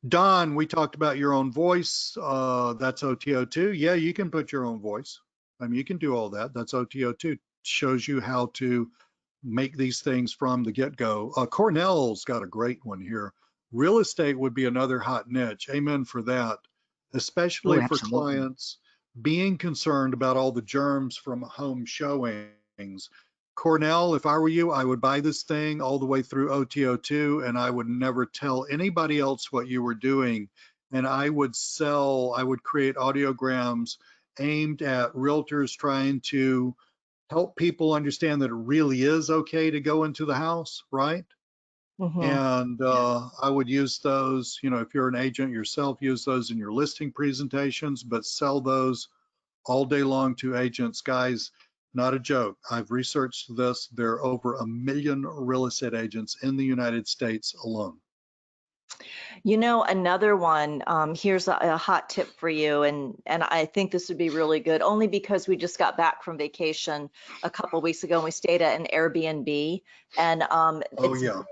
Don, we talked about your own voice. That's OTO2. Yeah, you can put your own voice. I mean, you can do all that. That's OTO2. Shows you how to make these things from the get-go. Cornell's got a great one here. Real estate would be another hot niche. Amen for that, especially for clients being concerned about all the germs from home showings. things. Cornell, if I were you, I would buy this thing all the way through OTO2, and I would never tell anybody else what you were doing. And I would create audiograms aimed at realtors trying to help people understand that it really is okay to go into the house, right? Mhm. And I would use those, if you're an agent yourself, use those in your listing presentations, but sell those all day long to agents. Guys, not a joke. I've researched this. There are over 1 million real estate agents in the United States alone. Another one, here's a hot tip for you, and I think this would be really good, only because we just got back from vacation a couple weeks ago and we stayed at an Airbnb, and Oh, it's yeah.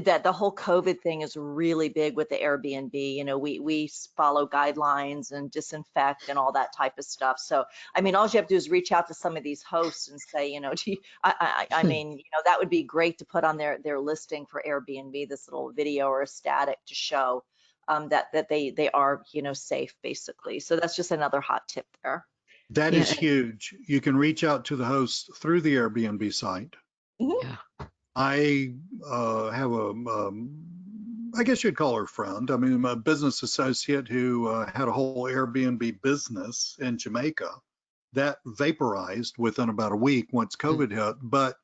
that the whole COVID thing is really big with the Airbnb. We follow guidelines and disinfect and all that type of stuff. So, I mean, all you have to do is reach out to some of these hosts and say, I mean, that would be great to put on their listing for Airbnb, this little video or a static to show that they are, safe, basically. So that's just another hot tip there. That Yeah, is huge. You can reach out to the host through the Airbnb site. yeah. I have I guess you'd call her friend. I mean, a business associate who had a whole Airbnb business in Jamaica that vaporized within about a week once COVID hit. But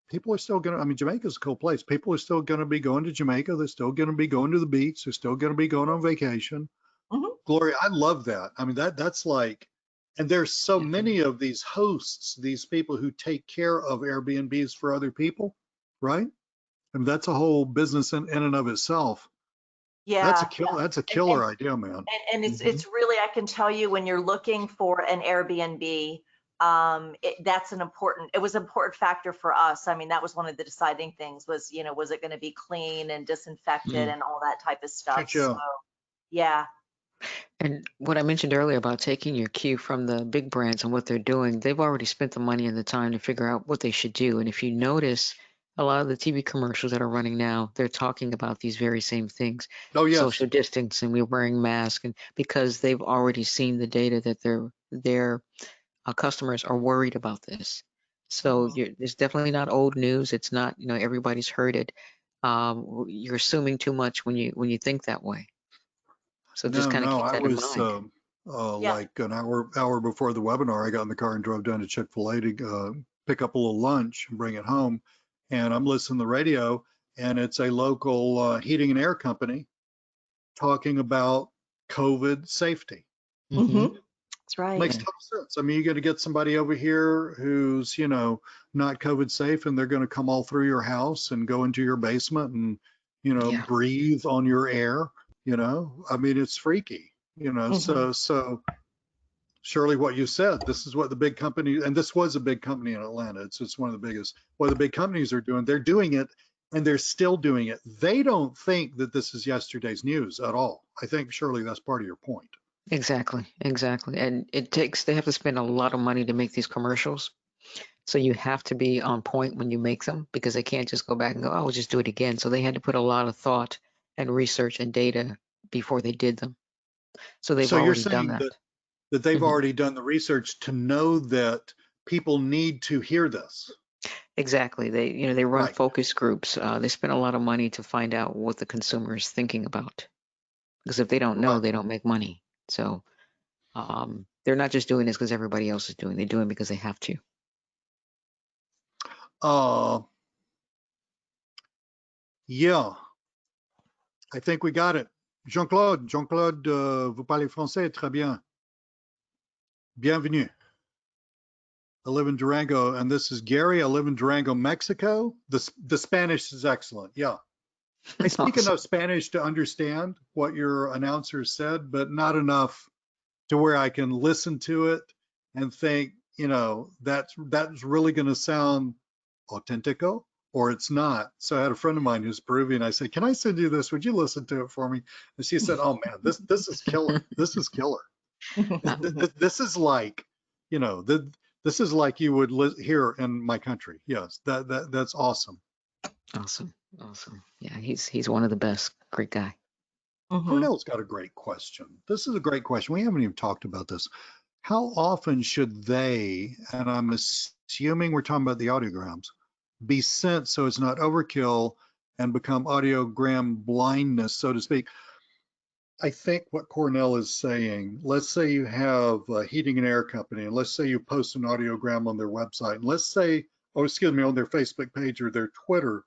people are still going to, I mean, Jamaica's a cool place. People are still going to be going to Jamaica. They're still going to be going to the beach. They're still going to be going on vacation. Mhm. Gloria, I love that. I mean, that's like, and there's so many of these hosts, these people who take care of Airbnbs for other people, right? And that's a whole business in and of itself. That's a Yeah. That's a And, killer idea, man. and it's Mhm. it's really, I can tell you, when you're looking for an Airbnb, it was an important factor for us. I mean, that was one of the deciding things was, was it going to be clean and disinfected and all that type of stuff. Good So job. yeah. And what I mentioned earlier about taking your cue from the big brands and what they're doing, they've already spent the money and the time to figure out what they should do. And if you notice, a lot of the TV commercials that are running now, they're talking about these very same things. Oh, yes. Social distancing, we're wearing masks, and because they've already seen the data that their customers are worried about this. So it's definitely not old news. It's not, everybody's heard it. You're assuming too much when you think that way. So just kind of No, keep I that in was mind. Yeah. like an hour before the webinar, I got in the car and drove down to Chick-fil-A to pick up a little lunch and bring it home. And I'm listening to the radio, and it's a local heating and air company talking about COVID safety. Mm-hmm. That's right. Makes total sense. I mean, you're going to get somebody over here who's, not COVID safe, and they're going to come all through your house and go into your basement and, Yeah. breathe on your air. I mean, it's freaky, so Shirley, what you said, this is what the big company, and this was a big company in Atlanta. It's one of the biggest. What the big companies are doing, they're doing it, and they're still doing it. They don't think that this is yesterday's news at all. I think, Shirley, that's part of your point. Exactly. And they have to spend a lot of money to make these commercials. So you have to be on point when you make them because they can't just go back and go, oh, we'll just do it again. So they had to put a lot of thought and research and data before they did them. So they've So you're already done saying that. that they've Mhm. already done the research to know that people need to hear this. Exactly. They run Right. focus groups. They spend a lot of money to find out what the consumer is thinking about. Because if they don't know, Right. they don't make money. So they're not just doing this because everybody else is doing. They're doing it because they have to. Yeah, I think we got it. Jean-Claude, vous parlez français très bien. Bienvenue. I live in Durango, and this is Gary. I live in Durango, Mexico. The Spanish is excellent. Yeah. I speak Awesome. enough Spanish to understand what your announcer said, but not enough to where I can listen to it and think, that's really going to sound authentico, or it's not. So I had a friend of mine who's Peruvian. I said, "Can I send you this? Would you listen to it for me?" And she said, "Oh man, this is killer. This is killer. This is like, this is like you would hear in my country." Yes, that's awesome. Awesome. Yeah, he's one of the best. Great guy. Cornell's got a great question. This is a great question. We haven't even talked about this. how often should they, and I'm assuming we're talking about the audiograms, be sent so it's not overkill and become audiogram blindness, so to speak? I think what Cornell is saying, let's say you have a heating and air company, and let's say you post an audiogram on their website, and let's say, oh, excuse me, on their Facebook page or their Twitter,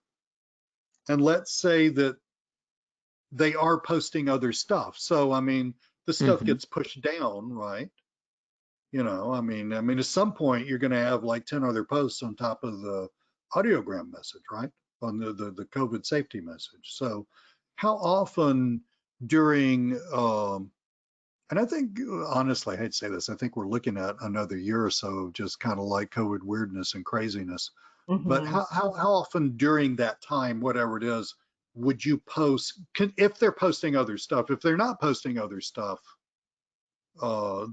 and let's say that they are posting other stuff. So, I mean, the stuff gets pushed down, right? You know, I mean, at some point you're going to have like 10 other posts on top of the audiogram message, right? On the COVID safety message. So how often during, and I think, honestly, I hate to say this, I think we're looking at another year or so of just kind of like COVID weirdness and craziness. But how often during that time, whatever it is, would you post, if they're posting other stuff? If they're not posting other stuff,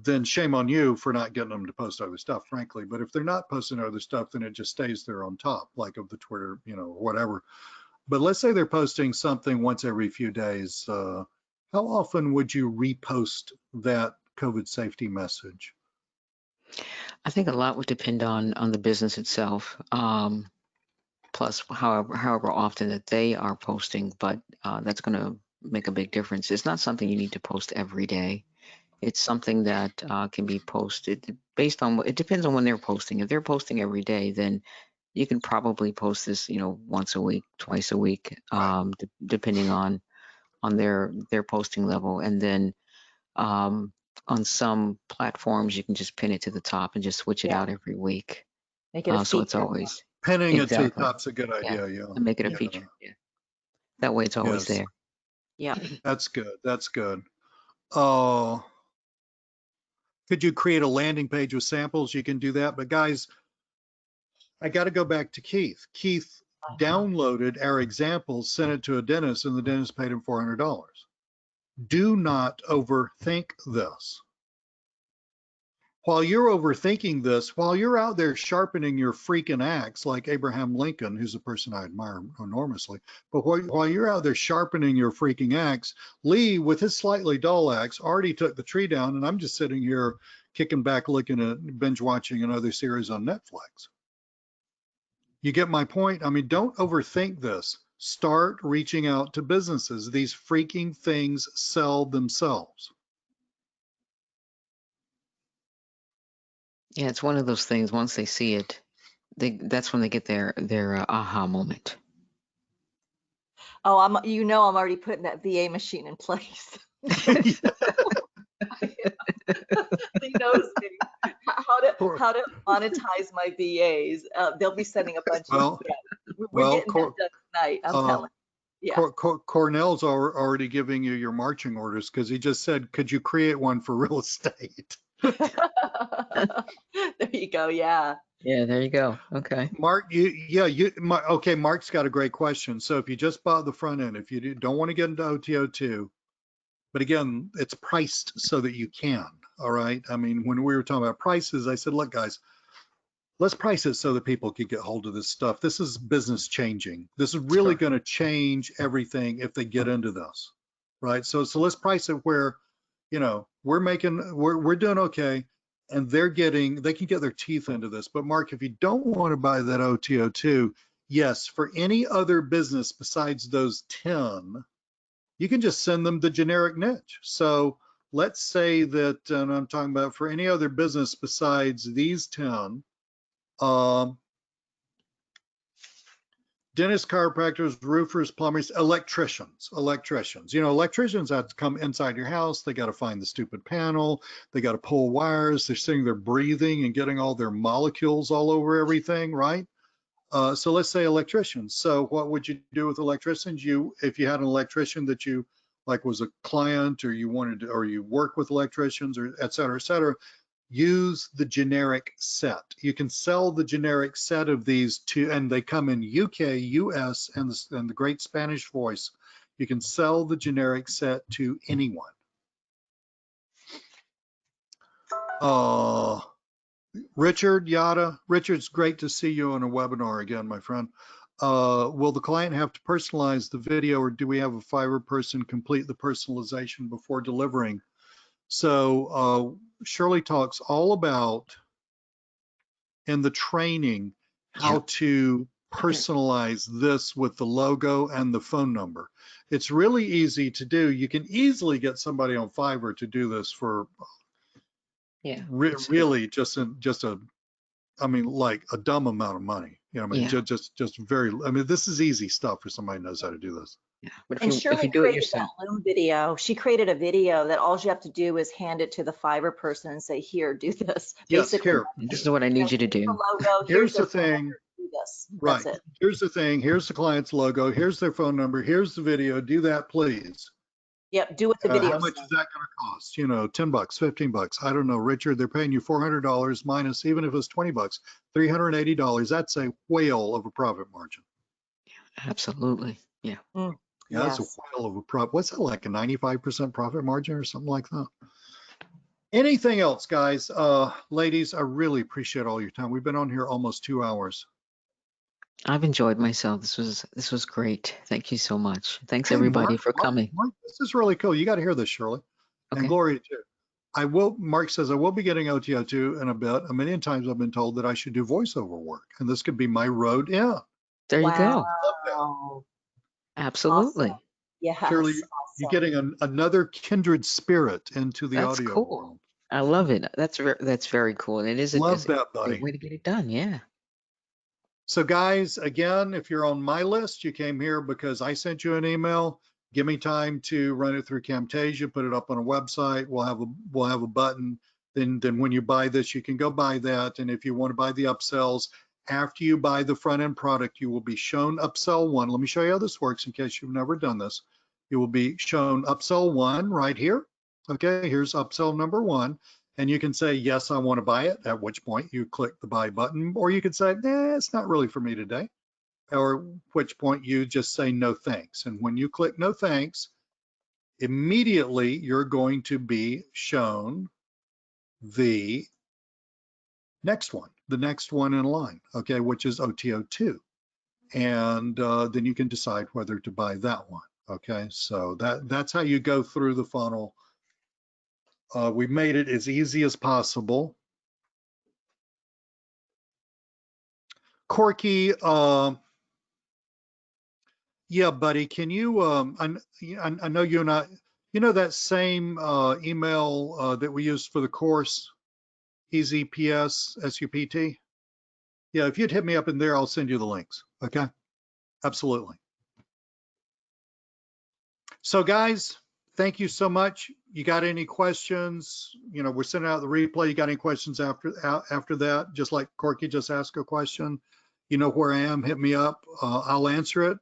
then shame on you for not getting them to post other stuff, frankly. But if they're not posting other stuff, then it just stays there on top, like of the Twitter, you know, whatever. But let's say they're posting something once every few days. How often would you repost that COVID safety message? I think a lot would depend on the business itself. Plus, however often that they are posting, but that's going to make a big difference. It's not something you need to post every day. It's something that can be posted based on, it depends on when they're posting. If they're posting every day, then you can probably post this, you know, once a week, twice a week, depending on their posting level. And then on some platforms, you can just pin it to the top and just switch it out every week. Make it a So it's feature. always Pinning it to the exactly. top's a good idea, yeah. And make it a feature. Yeah. That way it's always Yes. there. Yeah. That's good. That's good. Could you create a landing page with samples? You can do that. But guys, I got to go back to Keith. Keith downloaded our examples, sent it to a dentist, and the dentist paid him $400. Do not overthink this. While you're overthinking this, while you're out there sharpening your freaking axe, like Abraham Lincoln, who's a person I admire enormously, but while you're out there sharpening your freaking axe, Lee, with his slightly dull axe, already took the tree down, and I'm just sitting here kicking back, looking at binge watching another series on Netflix. You get my point? I mean, don't overthink this. Start reaching out to businesses. These freaking things sell themselves. Yeah, it's one of those things. Once they see it, that's when they get their aha moment. Oh, I'm already putting that VA machine in place. He knows me. How to monetize my VAs. They'll be sending a bunch of we're getting that done tonight. I'm telling you. Yeah. Cornell's already giving you your marching orders because he just said, could you create one for real estate? There you go. Yeah. Yeah, there you go. Okay. Mark, okay, Mark's got a great question. So if you just bought the front end, if you don't want to get into OTO2, but again, it's priced so that you can, all right? I mean, when we were talking about prices, I said, look, guys, let's price it so that people can get hold of this stuff. This is business changing. This is really going to change everything if they get into this, right? So let's price it where, you know, we're doing okay, and they can get their teeth into this. But Mark, if you don't want to buy that OTO2, yes, for any other business besides those 10, you can just send them the generic niche. So let's say that, and I'm talking about for any other business besides these 10, dentists, chiropractors, roofers, plumbers, electricians. You know, electricians have to come inside your house. They got to find the stupid panel. They got to pull wires. They're sitting there breathing and getting all their molecules all over everything, right? So let's say electricians. So what would you do with electricians? If you had an electrician that you like was a client, or you wanted to, or you work with electricians, or et cetera, use the generic set. You can sell the generic set of these to, and they come in UK, US, and the great Spanish voice. You can sell the generic set to anyone. Richard Yada. Richard's great to see you on a webinar again, my friend. Will the client have to personalize the video, or do we have a Fiverr person complete the personalization before delivering? So Shirley talks all about in the training how to personalize this with the logo and the phone number. It's really easy to do. You can easily get somebody on Fiverr to do this for really just a, I mean, like a dumb amount of money. You know, I mean, just very, I mean, this is easy stuff for somebody who knows how to do this. Yeah, but And if Shirley you do it created yourself, that Loom video. She created a video that all you have to do is hand it to the Fiverr person and say, here, do this. Yes, Basically, here. this is what I need you to here's the do. logo, Here's the their phone thing. number, do this. Right. That's it. Here's the thing. Here's the client's logo. Here's their phone number. Here's the video. Do that, please. Yep, do what the video How much says. is that going to cost? You know, 10 bucks, 15 bucks. I don't know, Richard, they're paying you $400 minus, even if it's 20 bucks, $380. That's a whale of a profit margin. Absolutely. Yeah. Yeah, that's a Yes. whale of a profit. What's that, like a 95% profit margin or something like that? Anything else, guys? Ladies, I really appreciate all your time. We've been on here almost 2 hours. I've enjoyed myself. This was great. Thank you so much. Thanks Hey, everybody Mark, for coming. Mark, this is really cool. You got to hear this, Shirley. And Okay. Gloria too. Mark says, I will be getting OTO2 in a bit. A million times I've been told that I should do voiceover work, and this could be my road in. There you go. Wow. Absolutely. Awesome. Yes. Shirley, Awesome. you're getting another kindred spirit into the That's audio cool. world. I love it. That's very cool. And it is Love that, a buddy. great way to get it done. Yeah. So guys, again, if you're on my list, you came here because I sent you an email. Give me time to run it through Camtasia, put it up on a website. We'll have a button. Then when you buy this, you can go buy that. And if you want to buy the upsells, after you buy the front end product, you will be shown upsell 1. Let me show you how this works in case you've never done this. You will be shown upsell 1 right here. Okay, here's upsell number 1. And you can say, yes, I want to buy it, at which point you click the buy button, or you could say, nah, it's not really for me today, or which point you just say no thanks. And when you click no thanks, immediately you're going to be shown the next one in line, okay, which is OTO2. And then you can decide whether to buy that one, okay? So that's how you go through the funnel. We made it as easy as possible. Corky, yeah, buddy, can you, I know you're not, you know that same email that we used for the course, EasyPS SUPT? Yeah, if you'd hit me up in there, I'll send you the links, okay? Absolutely. So guys, thank you so much. You got any questions? You know, we're sending out the replay. You got any questions after that? Just like Corky just asked a question. You know where I am, hit me up. I'll answer it.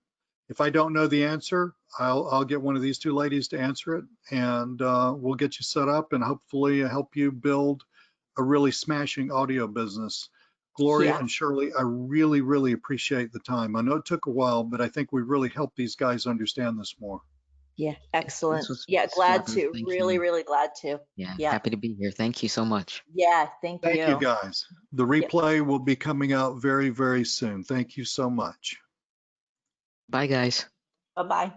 If I don't know the answer, I'll get one of these 2 ladies to answer it, and we'll get you set up and hopefully help you build a really smashing audio business. Gloria and Shirley, I really, really appreciate the time. I know it took a while, but I think we really helped these guys understand this more. Yeah, excellent. was Yeah, glad fabulous. to. Thank Really, you. really glad to. Yeah. Yeah. Happy to be here. Thank you so much. Yeah, thank Thank you. you, guys. The replay will be coming out very, very soon. Thank you so much. Bye, guys. Bye-bye.